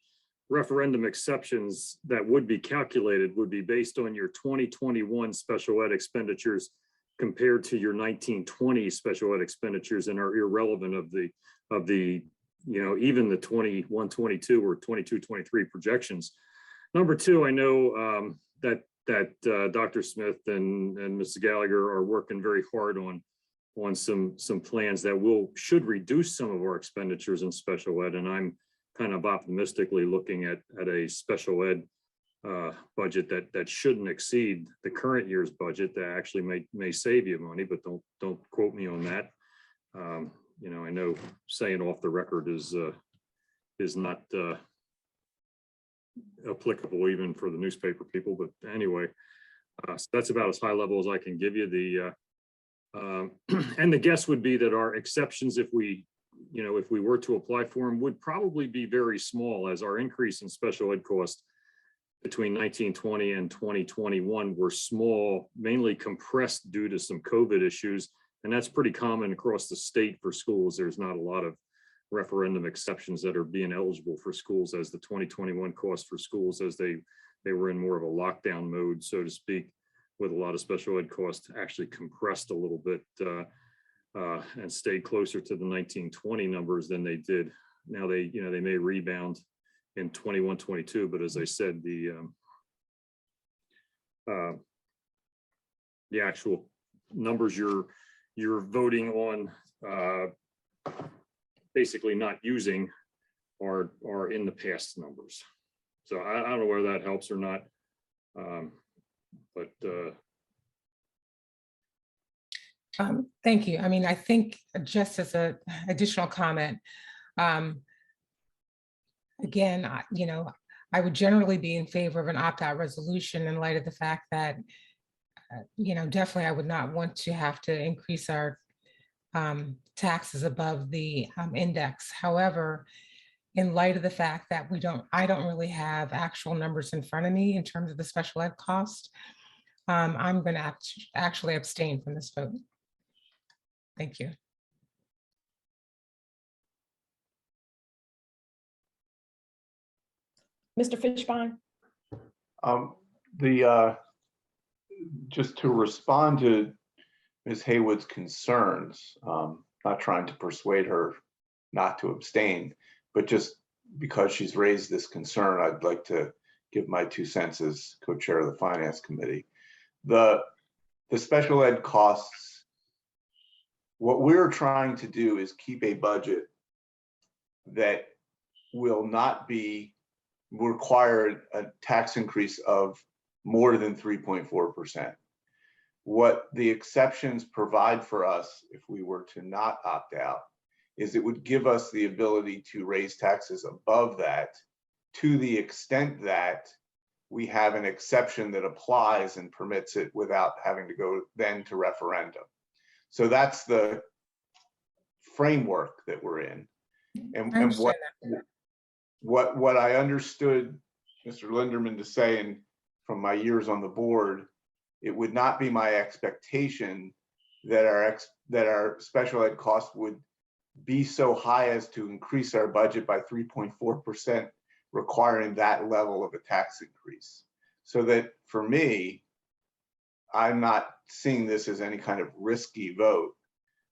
referendum exceptions that would be calculated would be based on your 2021 special ed expenditures compared to your 1920 special ed expenditures, and are irrelevant of the even the 21, 22 or 22, 23 projections. Number two, I know that Dr. Smith and Mrs. Gallagher are working very hard on some plans that should reduce some of our expenditures in special ed, and I'm kind of optimistically looking at a special ed budget that shouldn't exceed the current year's budget. That actually may save you money, but don't quote me on that. I know saying off the record is not applicable even for the newspaper people, but anyway, so that's about as high level as I can give you. And the guess would be that our exceptions, if we were to apply for them, would probably be very small, as our increase in special ed cost between 1920 and 2021 were small, mainly compressed due to some COVID issues. And that's pretty common across the state for schools. There's not a lot of referendum exceptions that are being eligible for schools, as the 2021 cost for schools, as they were in more of a lockdown mode, so to speak, with a lot of special ed costs actually compressed a little bit and stayed closer to the 1920 numbers than they did. Now they may rebound in 21, 22, but as I said, the actual numbers you're voting on basically not using are in the past numbers. So I don't know whether that helps or not. Thank you. I mean, I think just as an additional comment, again, I would generally be in favor of an opt-out resolution in light of the fact that, definitely I would not want to have to increase our taxes above the index. However, in light of the fact that I don't really have actual numbers in front of me in terms of the special ed cost, I'm going to actually abstain from this vote. Thank you. Mr. Fishbein? Just to respond to Ms. Haywood's concerns, not trying to persuade her not to abstain, but just because she's raised this concern, I'd like to give my 2 cents as co-chair of the Finance Committee. The special ed costs, what we're trying to do is keep a budget that will not require a tax increase of more than 3.4%. What the exceptions provide for us, if we were to not opt out, is it would give us the ability to raise taxes above that, to the extent that we have an exception that applies and permits it without having to go then to referendum. So that's the framework that we're in. And what I understood Mr. Linderman to say, and from my years on the board, it would not be my expectation that our special ed costs would be so high as to increase our budget by 3.4%, requiring that level of a tax increase. So that for me, I'm not seeing this as any kind of risky vote.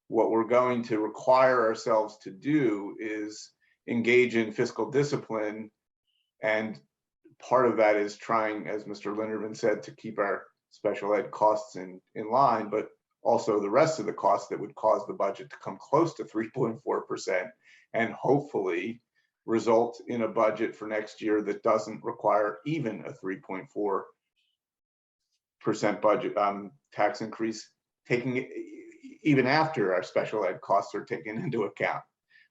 What we're going to require ourselves to do is engage in fiscal discipline. And part of that is trying, as Mr. Linderman said, to keep our special ed costs in line, but also the rest of the costs that would cause the budget to come close to 3.4% and hopefully result in a budget for next year that doesn't require even a 3.4% budget tax increase, taking even after our special ed costs are taken into account.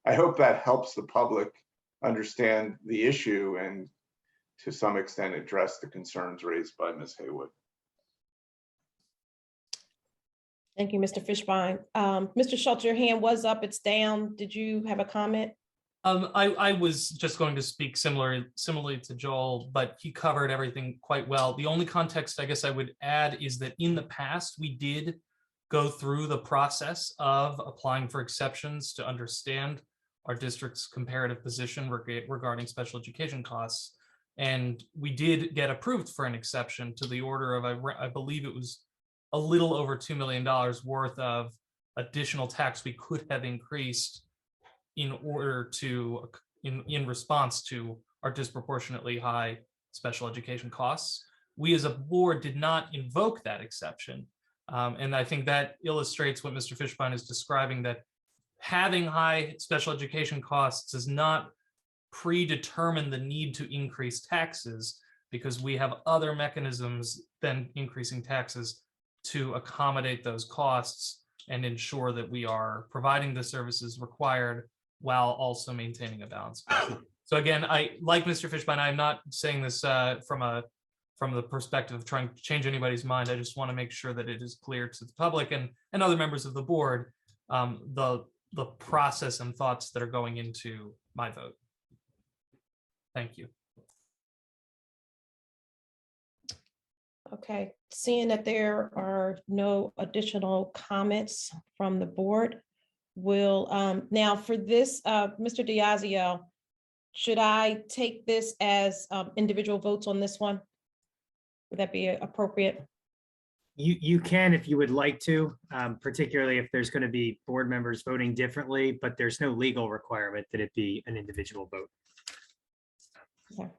I hope that helps the public understand the issue and to some extent address the concerns raised by Ms. Haywood. Thank you, Mr. Fishbein. Mr. Schultz, your hand was up, it's down. Did you have a comment? I was just going to speak similarly to Joel, but he covered everything quite well. The only context I guess I would add is that in the past, we did go through the process of applying for exceptions to understand our district's comparative position regarding special education costs. And we did get approved for an exception to the order of, I believe it was a little over $2 million worth of additional tax we could have increased in order to, in response to our disproportionately high special education costs. We as a board did not invoke that exception. And I think that illustrates what Mr. Fishbein is describing, that having high special education costs does not predetermine the need to increase taxes, because we have other mechanisms than increasing taxes to accommodate those costs and ensure that we are providing the services required while also maintaining a balance. So again, like Mr. Fishbein, I'm not saying this from the perspective of trying to change anybody's mind. I just want to make sure that it is clear to the public and other members of the board, the process and thoughts that are going into my vote. Thank you. Okay, seeing that there are no additional comments from the board, will now for this, Mr. Diazio, should I take this as individual votes on this one? Would that be appropriate? You can if you would like to, particularly if there's going to be board members voting differently, but there's no legal requirement that it be an individual vote. Okay.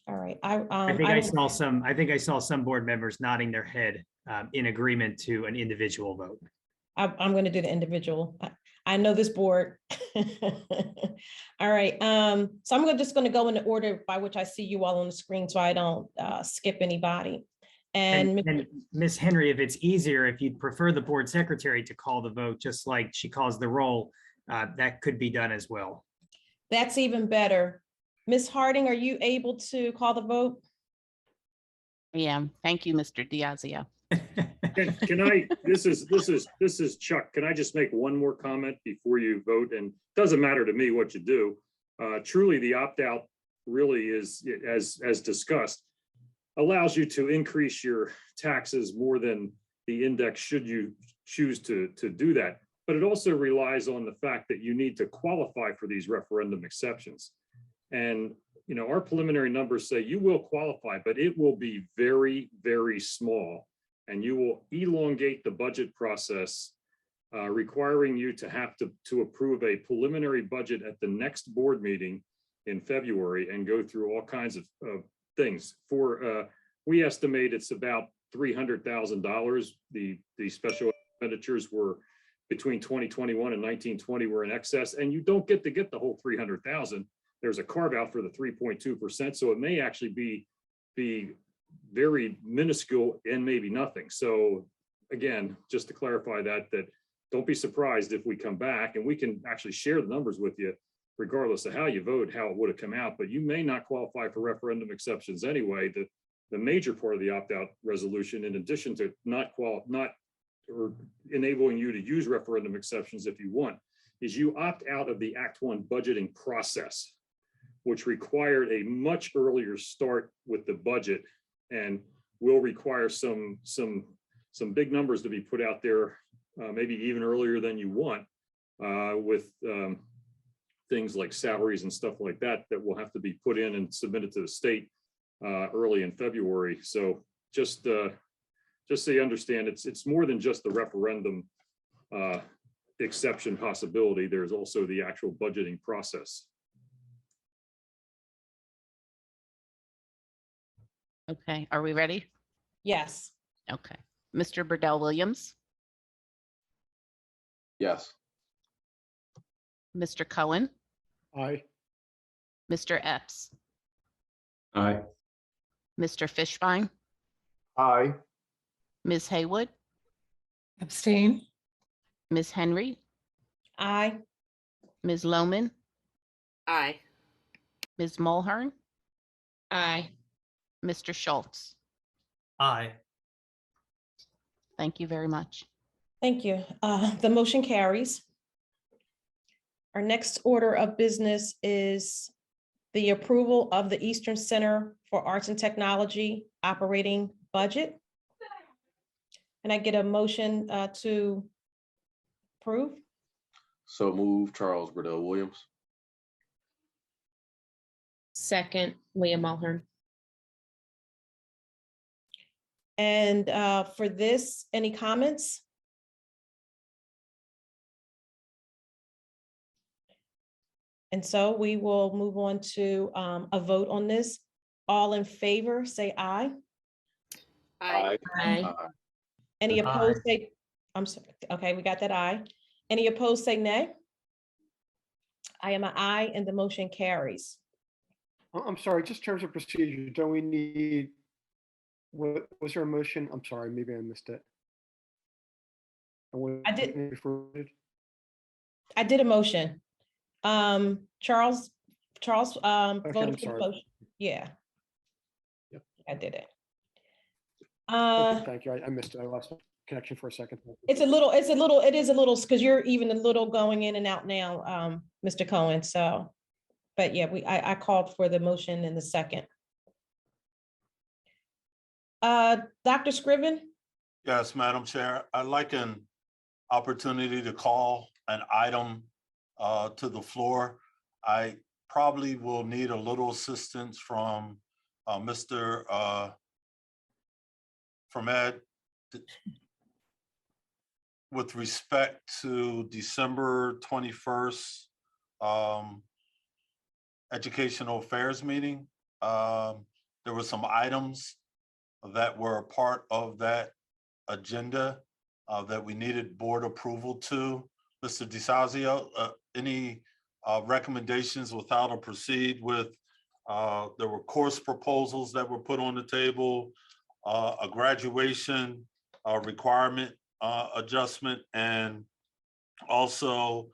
All right. I think I saw some board members nodding their head in agreement to an individual vote. I'm going to do the individual. I know this board. All right. So I'm just going to go in the order by which I see you all on the screen, so I don't skip anybody. And Ms. Henry, if it's easier, if you'd prefer the board secretary to call the vote, just like she calls the roll, that could be done as well. That's even better. Ms. Harding, are you able to call the vote? Yeah, thank you, Mr. Diazio. Can I, this is Chuck. Can I just make one more comment before you vote? And it doesn't matter to me what you do. Truly, the opt-out really is, as discussed, allows you to increase your taxes more than the index should you choose to do that. But it also relies on the fact that you need to qualify for these referendum exceptions. And our preliminary numbers say you will qualify, but it will be very, very small. And you will elongate the budget process, requiring you to have to approve a preliminary budget at the next board meeting in February and go through all kinds of things. We estimate it's about $300,000. The special expenditures were between 2021 and 1920 were in excess, and you don't get the whole 300,000. There's a carve out for the 3.2%, so it may actually be very minuscule and maybe nothing. So again, just to clarify that don't be surprised if we come back, and we can actually share the numbers with you regardless of how you vote, how it would have come out, but you may not qualify for referendum exceptions anyway. The major part of the opt-out resolution, in addition to not or enabling you to use referendum exceptions if you want, is you opt out of the Act 1 budgeting process, which required a much earlier start with the budget and will require some big numbers to be put out there, maybe even earlier than you want, with things like salaries and stuff like that will have to be put in and submitted to the state early in February. So just so you understand, it's more than just the referendum exception possibility. There's also the actual budgeting process. Okay, are we ready? Yes. Okay. Mr. Burdell Williams, Yes. Mr. Cohen, Aye. Mr. Epps, Aye. Mr. Fishbein, Aye. Ms. Haywood, Abstain? Ms. Henry, Aye. Ms. Lohman, Aye. Ms. Mulhern, Aye. Mr. Schultz. Aye. Thank you very much. Thank you. The motion carries. Our next order of business is the approval of the Eastern Center for Arts and Technology operating budget. Can I get a motion to approve? So move, Charles Burdell Williams. Second, Leah Mulhern. And for this, any comments? And so we will move on to a vote on this. All in favor, say aye. Aye. Aye. Any Aye. opposed, say, I'm sorry, okay, we got that aye. Any opposed, say nay. I am an aye and the motion carries. I'm sorry, just in terms of procedure, don't we need, what, was there a motion? I'm sorry, maybe I missed it. I did. Referred? I did a motion. Charles voted I'm for the sorry. motion. Yeah. Yep. I did it. Okay, thank you. I missed it. I lost connection for a second. It is a little, because you're even a little going in and out now, Mr. Cohen, so. But yeah, I called for the motion in the second. Dr. Scriven? Yes, Madam Chair, I'd like an opportunity to call an item to the floor. I probably will need a little assistance from from Ed with respect to December 21st Educational Affairs meeting. There were some items that were a part of that agenda that we needed board approval to. Mr. DeSazio, any recommendations with how to proceed with, there were course proposals that were put on the table, a graduation requirement adjustment, and also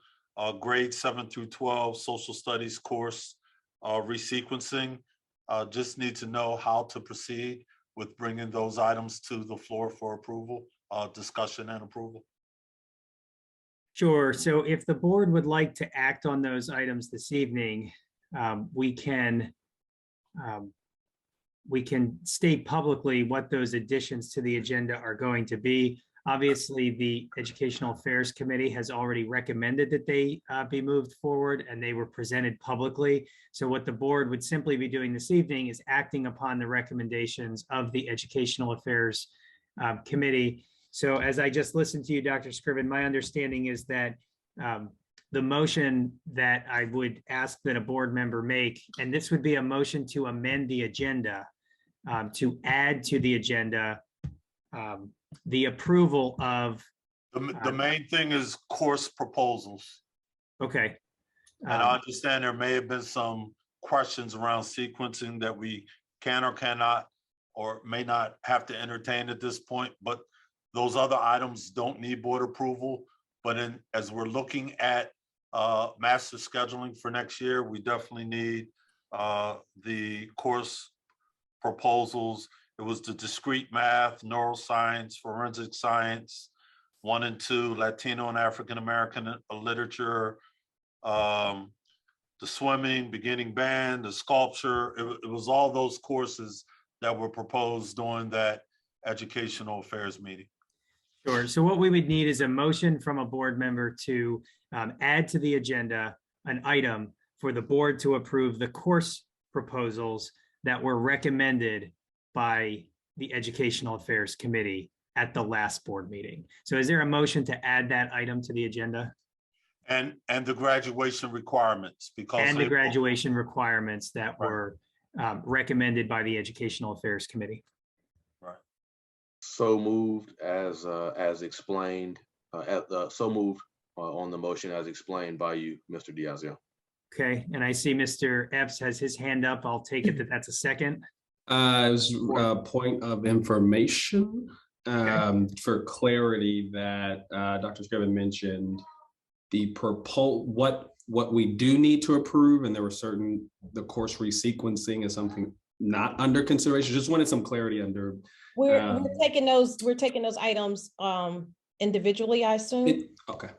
grade 7 through 12 social studies course resequencing. Just need to know how to proceed with bringing those items to the floor for approval, discussion and approval. Sure. So if the board would like to act on those items this evening, we can state publicly what those additions to the agenda are going to be. Obviously, the Educational Affairs Committee has already recommended that they be moved forward, and they were presented publicly. So what the board would simply be doing this evening is acting upon the recommendations of the Educational Affairs Committee. So as I just listened to you, Dr. Scriven, my understanding is that the motion that I would ask that a board member make, and this would be a motion to amend the agenda, to add to the agenda the approval of. The main thing is course proposals. Okay. And I understand there may have been some questions around sequencing that we can or cannot, or may not have to entertain at this point, but those other items don't need board approval. But as we're looking at master scheduling for next year, we definitely need the course proposals. It was the discrete math, neuroscience, forensic science, 1 and 2, Latino and African American literature, the swimming, beginning band, the sculpture. It was all those courses that were proposed during that Educational Affairs meeting. Sure. So what we would need is a motion from a board member to add to the agenda an item for the board to approve the course proposals that were recommended by the Educational Affairs Committee at the last board meeting. So is there a motion to add that item to the agenda? And the graduation requirements, because and the graduation requirements that were recommended by the Educational Affairs Committee. Right. So moved as explained, so moved on the motion as explained by you, Mr. Diazio. Okay, and I see Mr. Epps has his hand up. I'll take it that that's a second. It was a point of information for clarity that Dr. Scriven mentioned the what we do need to approve, and there were the course resequencing is something not under consideration. Just wanted some clarity under. We're taking those items individually, I assume. Okay.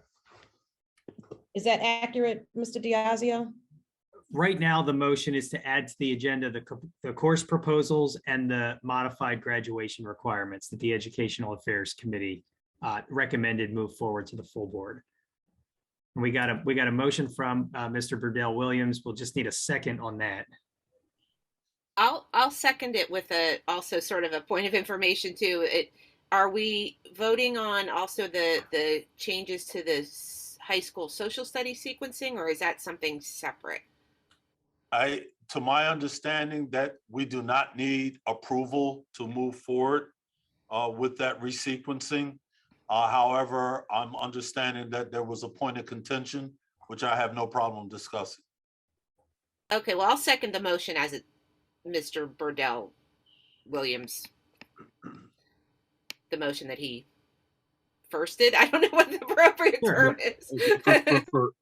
Is that accurate, Mr. Diazio? Right now, the motion is to add to the agenda the course proposals and the modified graduation requirements that the Educational Affairs Committee recommended move forward to the full board. And we got a motion from Mr. Burdell Williams. We'll just need a second on that. I'll second it with also sort of a point of information too. Are we voting on also the changes to the high school social studies sequencing, or is that something separate? To my understanding, that we do not need approval to move forward with that resequencing. However, I'm understanding that there was a point of contention, which I have no problem discussing. Okay, well, I'll second the motion as Mr. Burdell Williams, the motion that he firsted. I don't know what the appropriate term is.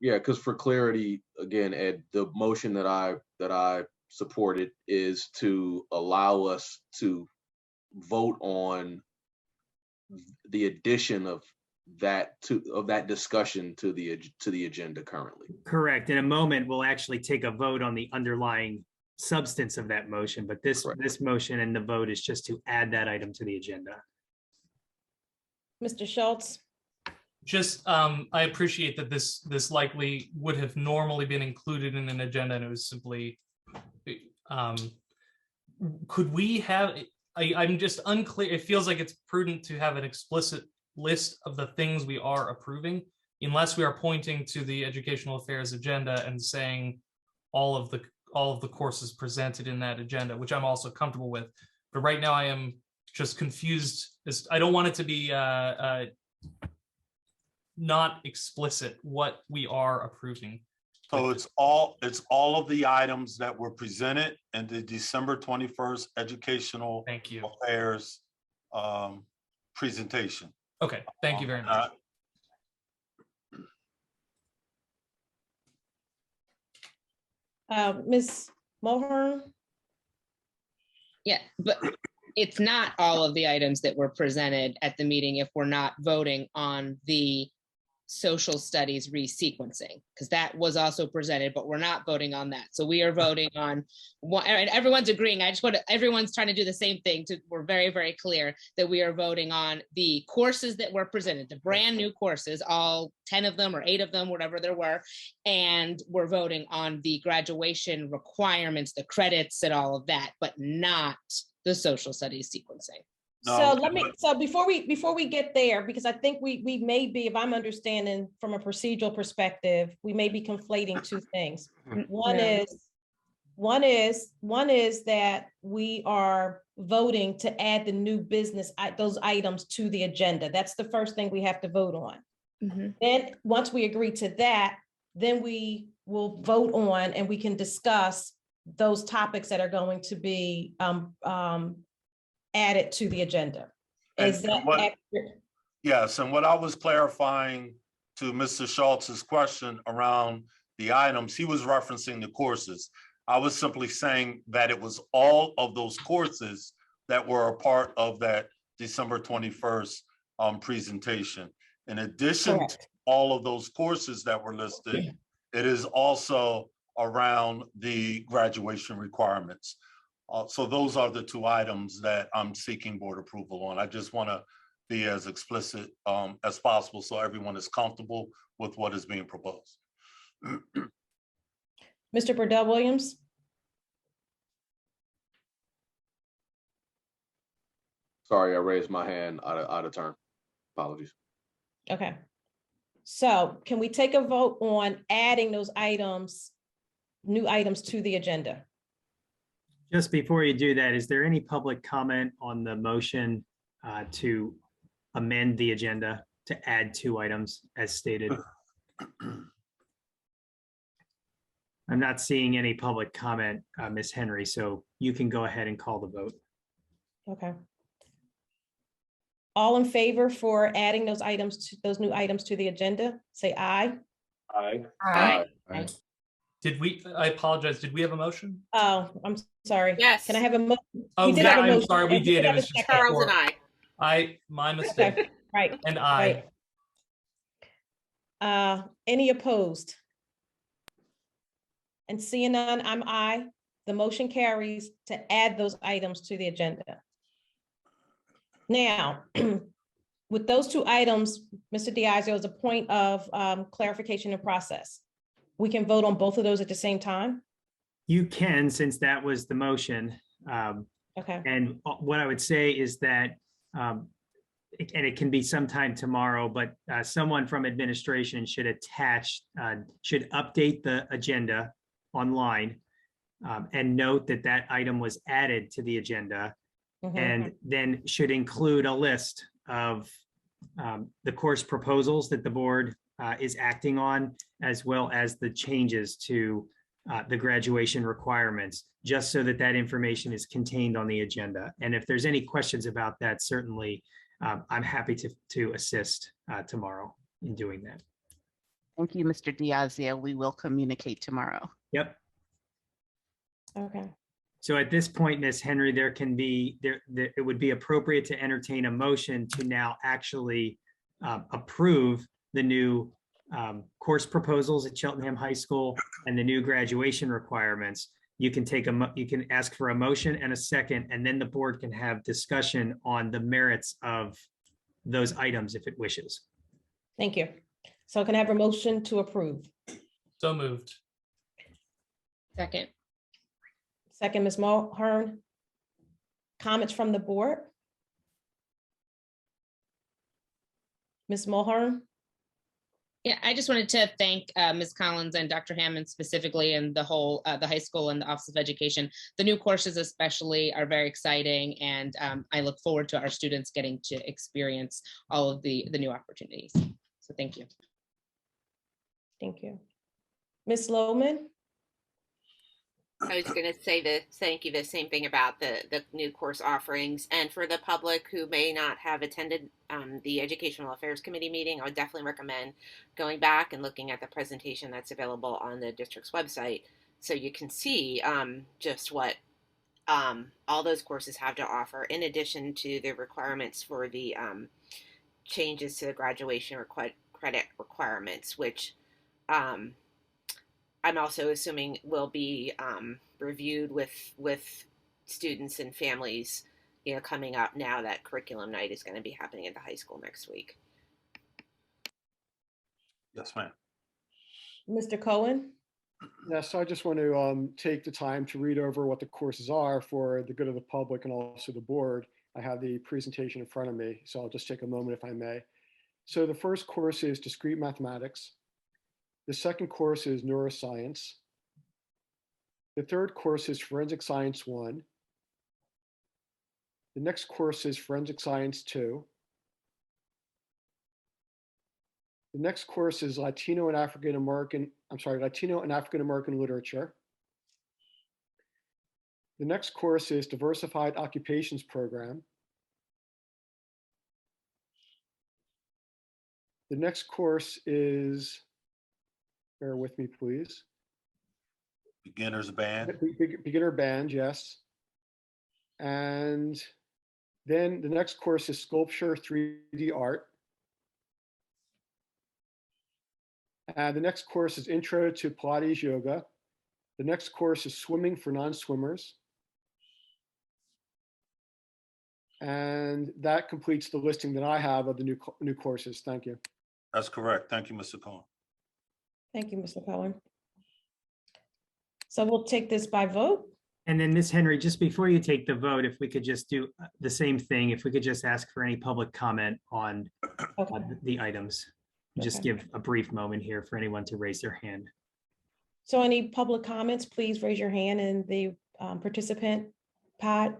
Because for clarity, again, Ed, the motion that I supported is to allow us to vote on the addition of that discussion to the agenda currently. Correct. In a moment, we'll actually take a vote on the underlying substance of that motion, but this motion and the vote is just to add that item to the agenda. Mr. Schultz. Just, I appreciate that this likely would have normally been included in an agenda, and it was simply, could we have, I'm just unclear. It feels like it's prudent to have an explicit list of the things we are approving, unless we are pointing to the Educational Affairs agenda and saying all of the courses presented in that agenda, which I'm also comfortable with. But right now I am just confused. I don't want it to be not explicit what we are approving. So it's all of the items that were presented in the December 21st Educational Affairs presentation. Okay, thank you very much. Ms. Mulhern? Yeah, but it's not all of the items that were presented at the meeting if we're not voting on the social studies resequencing, because that was also presented, but we're not voting on that. So we are voting on one, and everyone's agreeing. I just want to, everyone's trying to do the same thing. We're very, very clear that we are voting on the courses that were presented, the brand new courses, all 10 of them or 8 of them, whatever there were. And we're voting on the graduation requirements, the credits and all of that, but not the social studies sequencing. So before we get there, because I think we may be, if I'm understanding from a procedural perspective, we may be conflating two things. One is that we are voting to add the new business, those items to the agenda. That's the first thing we have to vote on. Then, once we agree to that, then we will vote on and we can discuss those topics that are going to be added to the agenda. Is that accurate? Yes, and what I was clarifying to Mr. Schultz's question around the items, he was referencing the courses. I was simply saying that it was all of those courses that were a part of that December 21st presentation. In addition to all of those courses that were listed, it is also around the graduation requirements. So those are the 2 items that I'm seeking board approval on. I just want to be as explicit as possible so everyone is comfortable with what is being proposed. Mr. Burdell Williams? Sorry, I raised my hand out of turn. Apologies. Okay. So can we take a vote on adding those items, new items to the agenda? Just before you do that, is there any public comment on the motion to amend the agenda to add 2 items as stated? I'm not seeing any public comment, Ms. Henry, so you can go ahead and call the vote. Okay. All in favor for adding those items, those new items to the agenda, say aye. Aye. Aye. I apologize, did we have a motion? Oh, I'm sorry. Yes. Can I have a motion? Oh, did yeah, have a I'm motion. sorry, we did. It was just Charles and I. My mistake. Okay, right. And I. Right. Any opposed? And seeing none, I'm aye. The motion carries to add those items to the agenda. Now, with those 2 items, Mr. Diazio, as a point of clarification and process, we can vote on both of those at the same time? You can, since that was the motion. Okay. And what I would say is that, and it can be sometime tomorrow, but someone from administration should update the agenda online and note that that item was added to the agenda, and then should include a list of the course proposals that the board is acting on, as well as the changes to the graduation requirements, just so that that information is contained on the agenda. And if there's any questions about that, certainly I'm happy to assist tomorrow in doing that. Thank you, Mr. Diazio. We will communicate tomorrow. Yep. Okay. So at this point, Ms. Henry, it would be appropriate to entertain a motion to now actually approve the new course proposals at Cheltenham High School and the new graduation requirements. You can you can ask for a motion and a second, and then the board can have discussion on the merits of those items if it wishes. Thank you. So can I have a motion to approve? So moved. Second. Second, Ms. Mulhern. Comments from the board? Ms. Mulhern? Yeah, I just wanted to thank Ms. Collins and Dr. Hammond specifically, and the whole, the high school and the Office of Education. The new courses especially are very exciting, and I look forward to our students getting to experience all of the new opportunities. So thank you. Thank you. Ms. Lohman? I was going to say thank you, the same thing about the new course offerings. And for the public who may not have attended the Educational Affairs Committee meeting, I would definitely recommend going back and looking at the presentation that's available on the district's website, so you can see just what all those courses have to offer, in addition to the requirements for the changes to the graduation credit requirements, which I'm also assuming will be reviewed with students and families, coming up now that curriculum night is going to be happening at the high school next week. Yes, ma'am. Mr. Cohen? Yeah, so I just want to take the time to read over what the courses are for the good of the public and also the board. I have the presentation in front of me, so I'll just take a moment if I may. So the first course is discrete mathematics. The second course is neuroscience. The third course is forensic science 1. The next course is forensic science 2. The next course is Latino and African American literature. The next course is diversified occupations program. The next course is, bear with me, please. Beginner's band. Beginner band, yes. And then the next course is sculpture 3D art. And the next course is intro to Pilates yoga. The next course is swimming for non-swimmers. And that completes the listing that I have of the new courses. Thank you. That's correct. Thank you, Mr. Cohen. Thank you, Mr. Cohen. So we'll take this by vote. And then Ms. Henry, just before you take the vote, if we could just do the same thing, if we could just ask for any public comment on the items. Just Okay. give a brief moment here for anyone to raise their hand. So any public comments, please raise your hand in the participant pod.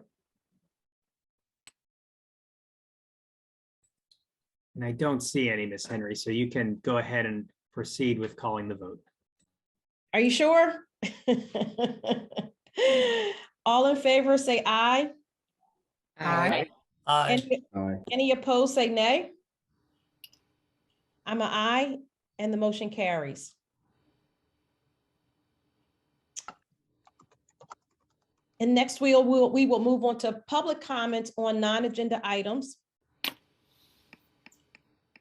And I don't see any, Ms. Henry, so you can go ahead and proceed with calling the vote. Are you sure? All in favor, say aye. Aye. Any opposed, say nay. I'm an aye, and the motion carries. And next we will move on to public comments on non-agenda items.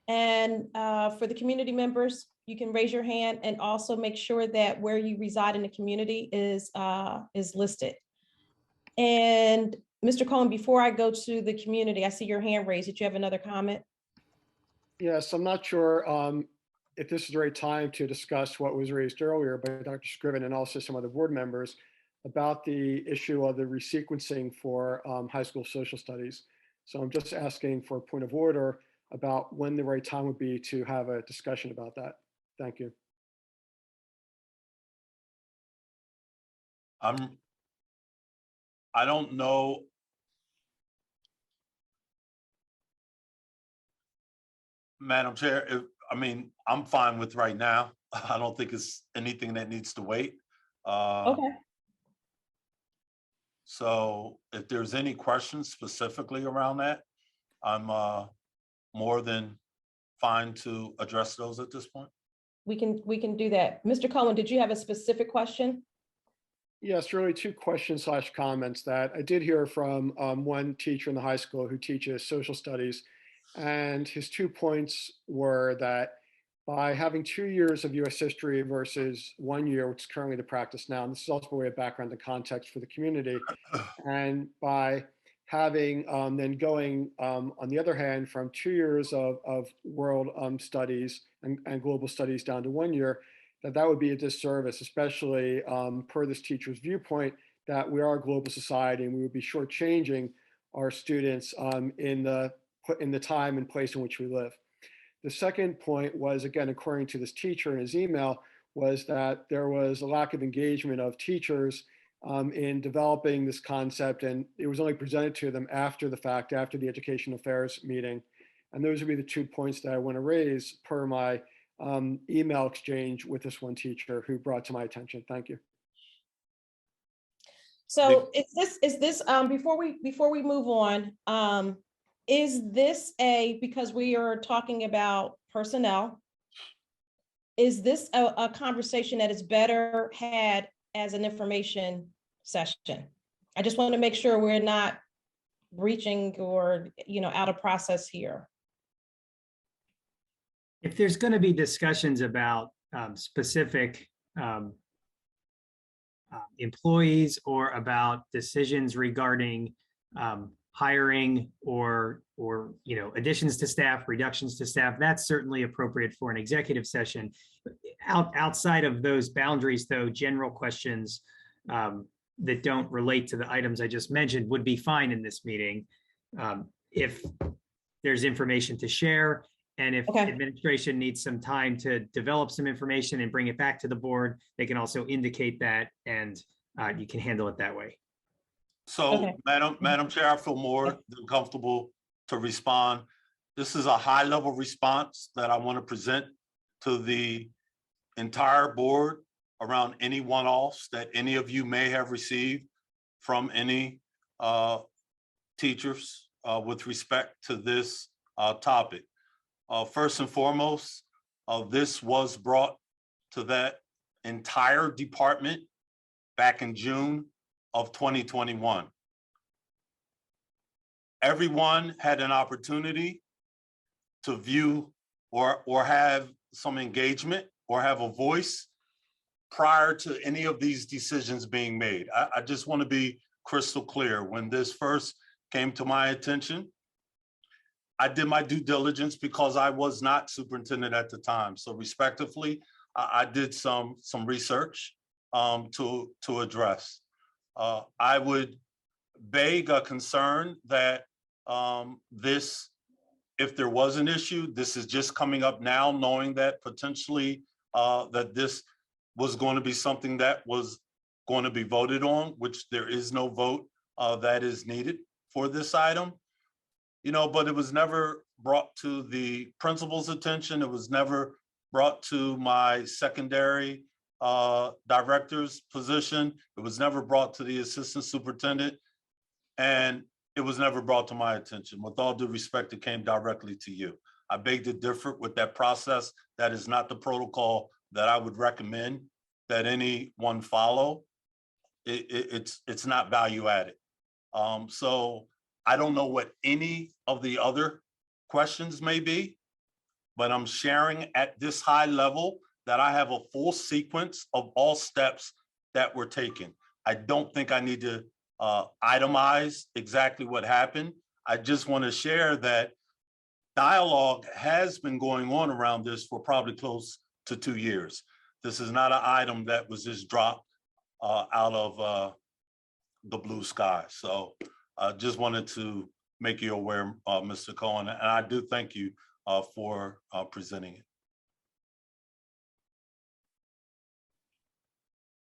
And for the community members, you can raise your hand and also make sure that where you reside in the community is listed. And Mr. Cohen, before I go to the community, I see your hand raised. Did you have another comment? Yes, I'm not sure if this is the right time to discuss what was raised earlier by Dr. Scriven and also some other board members about the issue of the resequencing for high school social studies. So I'm just asking for a point of order about when the right time would be to have a discussion about that. Thank you. I don't know. Madam Chair, I'm fine with right now. I don't think it's anything that needs to wait. Okay. So if there's any questions specifically around that, I'm more than fine to address those at this point. We can do that. Mr. Cohen, did you have a specific question? Yes, really two questions / comments that I did hear from one teacher in the high school who teaches social studies. And his 2 points were that by having 2 years of US history versus 1 year, which is currently the practice now, and this is also a way of background and context for the community, and by having then going on the other hand from 2 years of world studies and global studies down to 1 year, that would be a disservice, especially per this teacher's viewpoint, that we are a global society and we would be shortchanging our students in the time and place in which we live. The second point was, again, according to this teacher in his email, was that there was a lack of engagement of teachers in developing this concept, and it was only presented to them after the fact, after the Education Affairs meeting. And those would be the 2 points that I want to raise per my email exchange with this one teacher who brought to my attention. Thank you. So is this before we move on, is this because we are talking about personnel, is this a conversation that is better had as an information session? I just want to make sure we're not reaching or out of process here. If there's going to be discussions about specific employees or about decisions regarding hiring or additions to staff, reductions to staff, that's certainly appropriate for an executive session. Outside of those boundaries, though, general questions that don't relate to the items I just mentioned would be fine in this meeting. If there's information to share, and if administration needs some time to develop some information and bring it back to the board, they can also indicate that, and you can handle it that way. So, Madam Chair, I feel more than comfortable to respond. This is a high-level response that I want to present to the entire board around any one-offs that any of you may have received from any teachers with respect to this topic. First and foremost, this was brought to that entire department back in June of 2021. Everyone had an opportunity to view or have some engagement or have a voice prior to any of these decisions being made. I just want to be crystal clear. When this first came to my attention, I did my due diligence because I was not superintendent at the time. So respectively, I did some research to address. I would beg a concern that this, if there was an issue, this is just coming up now, knowing that potentially that this was going to be something that was going to be voted on, which there is no vote that is needed for this item. But it was never brought to the principal's attention. It was never brought to my secondary director's position. It was never brought to the assistant superintendent, and it was never brought to my attention. With all due respect, it came directly to you. I beg to differ with that process. That is not the protocol that I would recommend that anyone follow. It's not value added. So I don't know what any of the other questions may be, but I'm sharing at this high level that I have a full sequence of all steps that were taken. I don't think I need to itemize exactly what happened. I just want to share that dialogue has been going on around this for probably close to 2 years. This is not an item that was just dropped out of the blue sky. So I just wanted to make you aware, Mr. Cohen, and I do thank you for presenting it.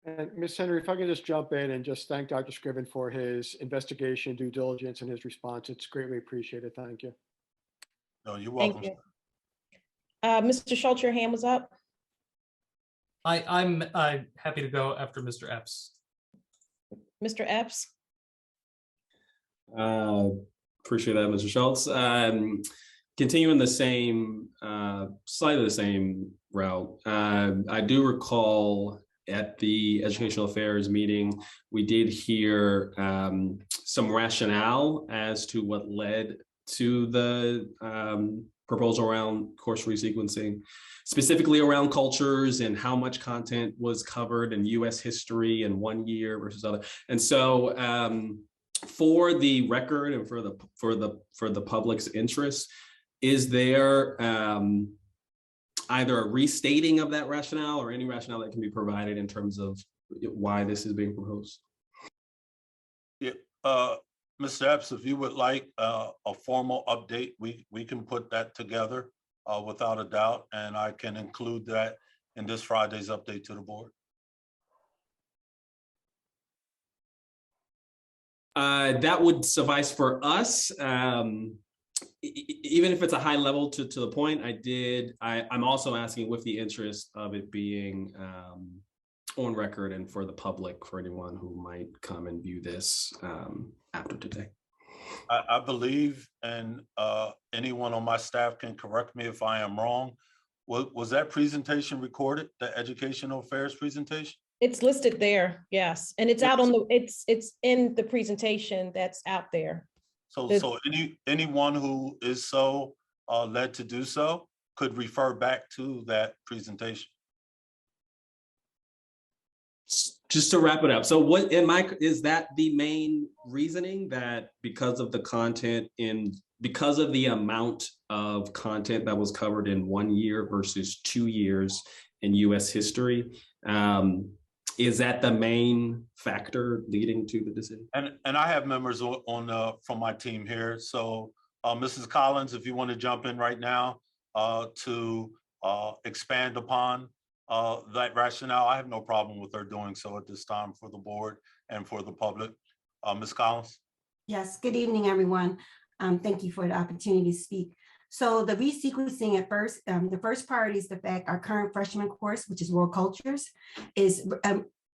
And Ms. Henry, if I can just jump in and just thank Dr. Scriven for his investigation, due diligence, and his response. It's greatly appreciated. Thank you. No, you're welcome. Thank you. Mr. Schultz, your hand was up. I'm happy to go after Mr. Epps. Mr. Epps. Appreciate that, Mr. Schultz. Continuing the same, slightly the same route. I do recall at the Educational Affairs meeting, we did hear some rationale as to what led to the proposal around course resequencing, specifically around cultures and how much content was covered in US history in 1 year versus other. And so for the record and for the public's interest, is there either a restating of that rationale or any rationale that can be provided in terms of why this is being proposed? Yeah, Mr. Epps, if you would like a formal update, we can put that together without a doubt, and I can include that in this Friday's update to the board. That would suffice for us. Even if it's a high level to the point, I'm also asking with the interest of it being on record and for the public, for anyone who might come and view this after today. I believe, and anyone on my staff can correct me if I am wrong, was that presentation recorded, the Educational Affairs presentation? It's listed there, yes, and it's out on the. It's in the presentation that's out there. So anyone who is so led to do so could refer back to that presentation. Just to wrap it up. So what is that the main reasoning, that because of the content because of the amount of content that was covered in 1 year versus 2 years in US history, is that the main factor leading to the decision? And I have members from my team here. So Mrs. Collins, if you want to jump in right now to expand upon that rationale, I have no problem with her doing so at this time for the board and for the public. Ms. Collins? Yes, good evening, everyone. Thank you for the opportunity to speak. So the resequencing at first, the first part is the fact our current freshman course, which is World Cultures, is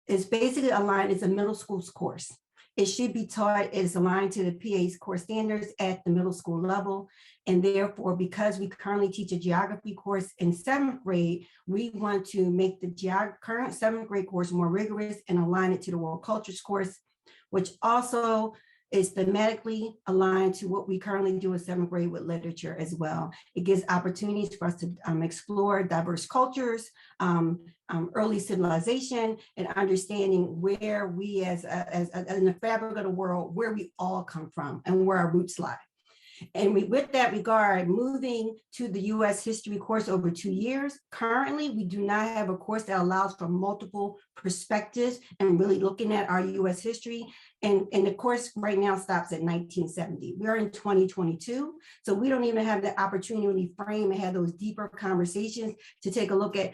basically aligned as a middle school's course. It should be taught, it is aligned to the PA's core standards at the middle school level. And therefore, because we currently teach a geography course in 7th grade, we want to make the current 7th grade course more rigorous and align it to the World Cultures course, which also is thematically aligned to what we currently do in 7th grade with literature as well. It gives opportunities for us to explore diverse cultures, early civilization, and understanding where we as in the fabric of the world, where we all come from and where our roots lie. And with that regard, moving to the US history course over 2 years, currently we do not have a course that allows for multiple perspectives and really looking at our US history. And the course right now stops at 1970. We're in 2022, so we don't even have the opportunity to frame and have those deeper conversations to take a look at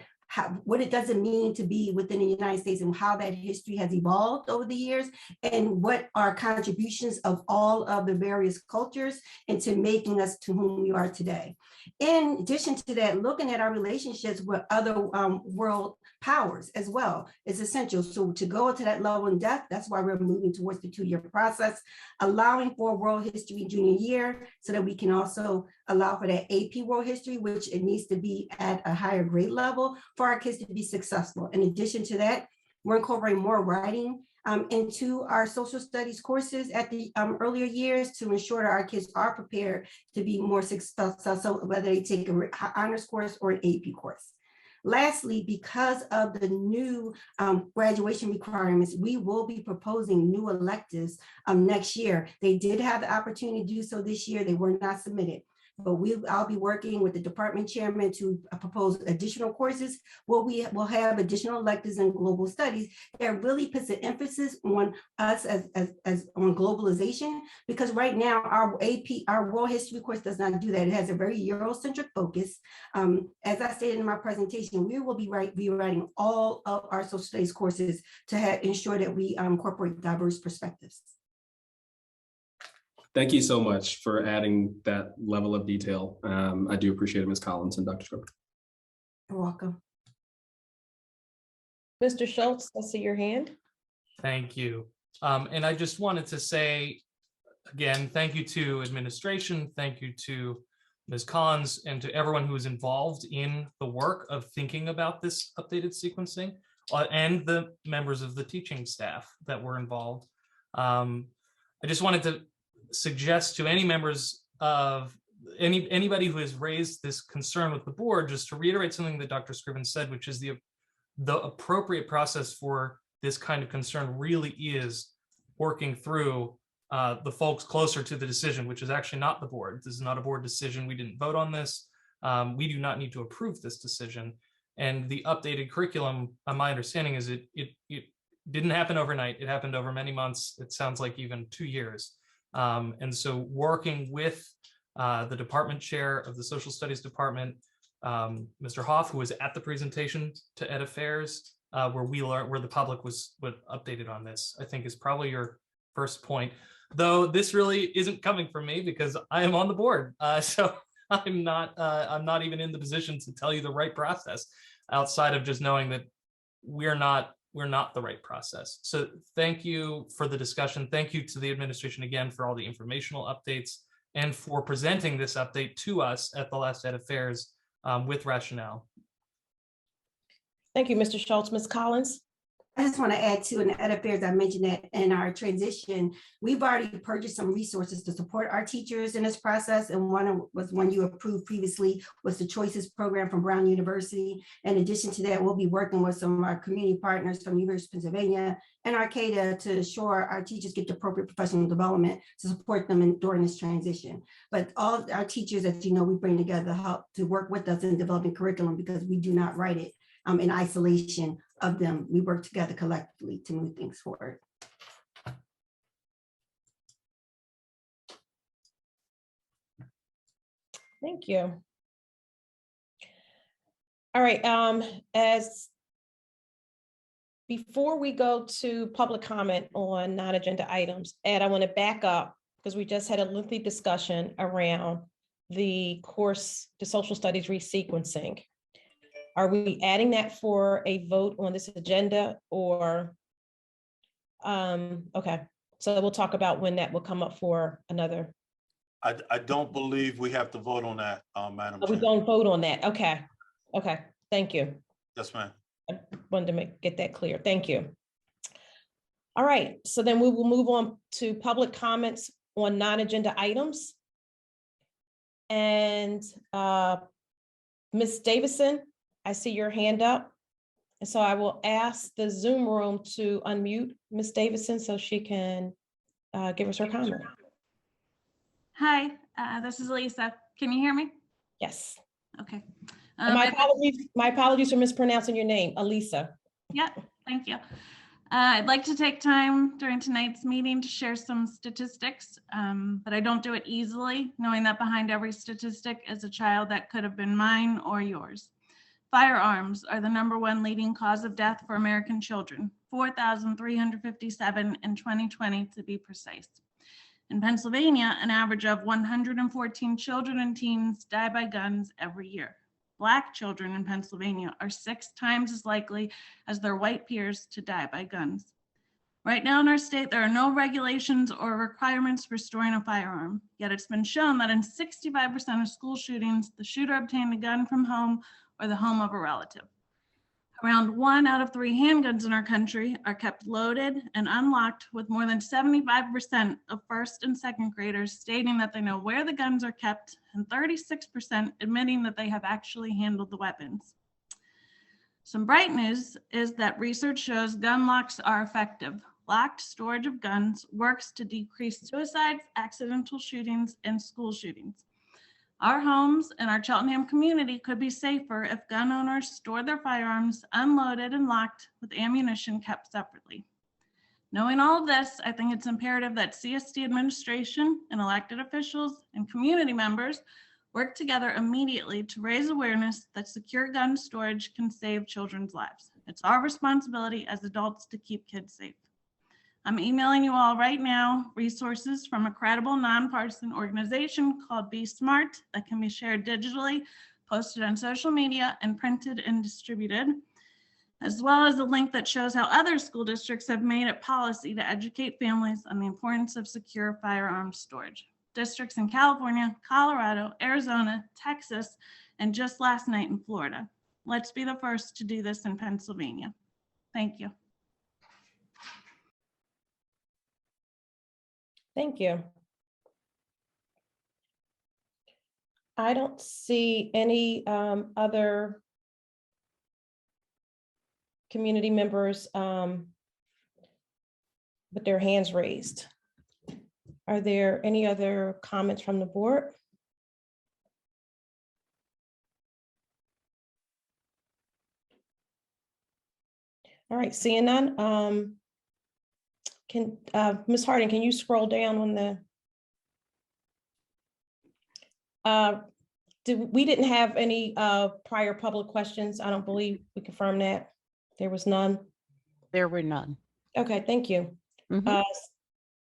what it doesn't mean to be within the United States and how that history has evolved over the years and what are contributions of all of the various cultures into making us to whom we are today. In addition to that, looking at our relationships with other world powers as well is essential. So to go to that level in depth, that's why we're moving towards the 2-year process, allowing for world history junior year so that we can also allow for that AP world history, which it needs to be at a higher grade level for our kids to be successful. In addition to that, we're incorporating more writing into our social studies courses at the earlier years to ensure that our kids are prepared to be more successful, whether they take an honors course or an AP course. Lastly, because of the new graduation requirements, we will be proposing new electives next year. They did have the opportunity to do so this year. They were not submitted. But I'll be working with the department chairman to propose additional courses where we will have additional electives in global studies that really puts an emphasis on us as on globalization, because right now our world history course does not do that. It has a very Eurocentric focus. As I stated in my presentation, we will be rewriting all of our social studies courses to ensure that we incorporate diverse perspectives. Thank you so much for adding that level of detail. I do appreciate it, Ms. Collins and Dr. Scribner. You're welcome. Mr. Schultz, I see your hand. Thank you. And I just wanted to say, again, thank you to administration, thank you to Ms. Collins, and to everyone who is involved in the work of thinking about this updated sequencing, and the members of the teaching staff that were involved. I just wanted to suggest to any members of anybody who has raised this concern with the board, just to reiterate something that Dr. Scriven said, which is the appropriate process for this kind of concern really is working through the folks closer to the decision, which is actually not the board. This is not a board decision. We didn't vote on this. We do not need to approve this decision. And the updated curriculum, my understanding is it didn't happen overnight. It happened over many months. It sounds like even 2 years. And so working with the department chair of the social studies department, Mr. Hoff, who was at the presentation to Ed Affairs, where the public was updated on this, I think is probably your first point. Though this really isn't coming from me because I am on the board. So I'm not even in the position to tell you the right process outside of just knowing that we're not the right process. So thank you for the discussion. Thank you to the administration again for all the informational updates and for presenting this update to us at the last Ed Affairs with rationale. Thank you, Mr. Schultz. Ms. Collins? I just want to add to, in the ed affairs, I mentioned that in our transition, we've already purchased some resources to support our teachers in this process. And was one you approved previously was the Choices program from Brown University. In addition to that, we'll be working with some of our community partners from University of Pennsylvania and Arcata to ensure our teachers get the appropriate professional development to support them during this transition. But all our teachers, as you know, we bring together help to work with us in developing curriculum because we do not write it in isolation of them. We work together collectively to move things forward. Thank you. All right, before we go to public comment on non-agenda items, Ed, I want to back up because we just had a lengthy discussion around the course, the social studies resequencing. Are we adding that for a vote on this agenda or, okay, so we'll talk about when that will come up for another. I don't believe we have to vote on that, Madam We Chair. don't vote on that, okay, okay, thank you. Yes, ma'am. I wanted to get that clear, thank you. All right, so then we will move on to public comments on non-agenda items. And Ms. Davison, I see your hand up. And so I will ask the Zoom room to unmute Ms. Davison so she can give us her comment. Hi, this is Lisa. Can you hear me? Yes. Okay. And my apologies for mispronouncing your name, Elisa. Yeah, thank you. I'd like to take time during tonight's meeting to share some statistics, but I don't do it easily, knowing that behind every statistic is a child that could have been mine or yours. Firearms are the #1 leading cause of death for American children, 4,357 in 2020 to be precise. In Pennsylvania, an average of 114 children and teens die by guns every year. Black children in Pennsylvania are 6 times as likely as their white peers to die by guns. Right now in our state, there are no regulations or requirements for storing a firearm, yet it's been shown that in 65% of school shootings, the shooter obtained a gun from home or the home of a relative. Around 1 out of 3 handguns in our country are kept loaded and unlocked, with more than 75% of first and second graders stating that they know where the guns are kept and 36% admitting that they have actually handled the weapons. Some bright news is that research shows gun locks are effective. Locked storage of guns works to decrease suicides, accidental shootings, and school shootings. Our homes and our Cheltenham community could be safer if gun owners stored their firearms unloaded and locked with ammunition kept separately. Knowing all of this, I think it's imperative that CSD administration and elected officials and community members work together immediately to raise awareness that secure gun storage can save children's lives. It's our responsibility as adults to keep kids safe. I'm emailing you all right now resources from a credible nonpartisan organization called Be Smart that can be shared digitally, posted on social media, and printed and distributed, as well as a link that shows how other school districts have made it policy to educate families on the importance of secure firearms storage. Districts in California, Colorado, Arizona, Texas, and just last night in Florida. Let's be the first to do this in Pennsylvania. Thank you. Thank you. I don't see any other community members with their hands raised. Are there any other comments from the board? All right, seeing none. Can Ms. Harding, can you scroll down on the we didn't have any prior public questions. I don't believe we confirmed that. There was none. There were none. Okay, thank you.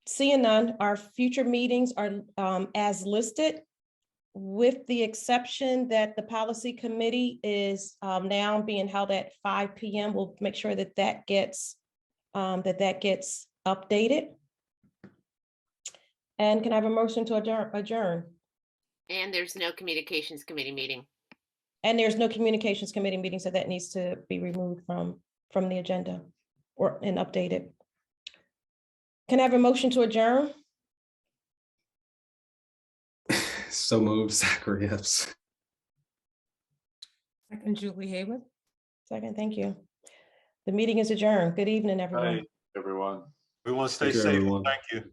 Seeing none, our future meetings are as listed, with the exception that the policy committee is now being held at 5 p.m. We'll make sure that that gets updated. And can I have a motion to adjourn? And there's no communications committee meeting. And there's no communications committee meeting, so that needs to be removed from the agenda. or and updated. Can I have a motion to adjourn? So moved, Zachary Epps. Second, Julie Haywood. Second, thank you. The meeting is adjourned. Good evening, everyone. Everyone stay Take care, safe. everyone. Thank you.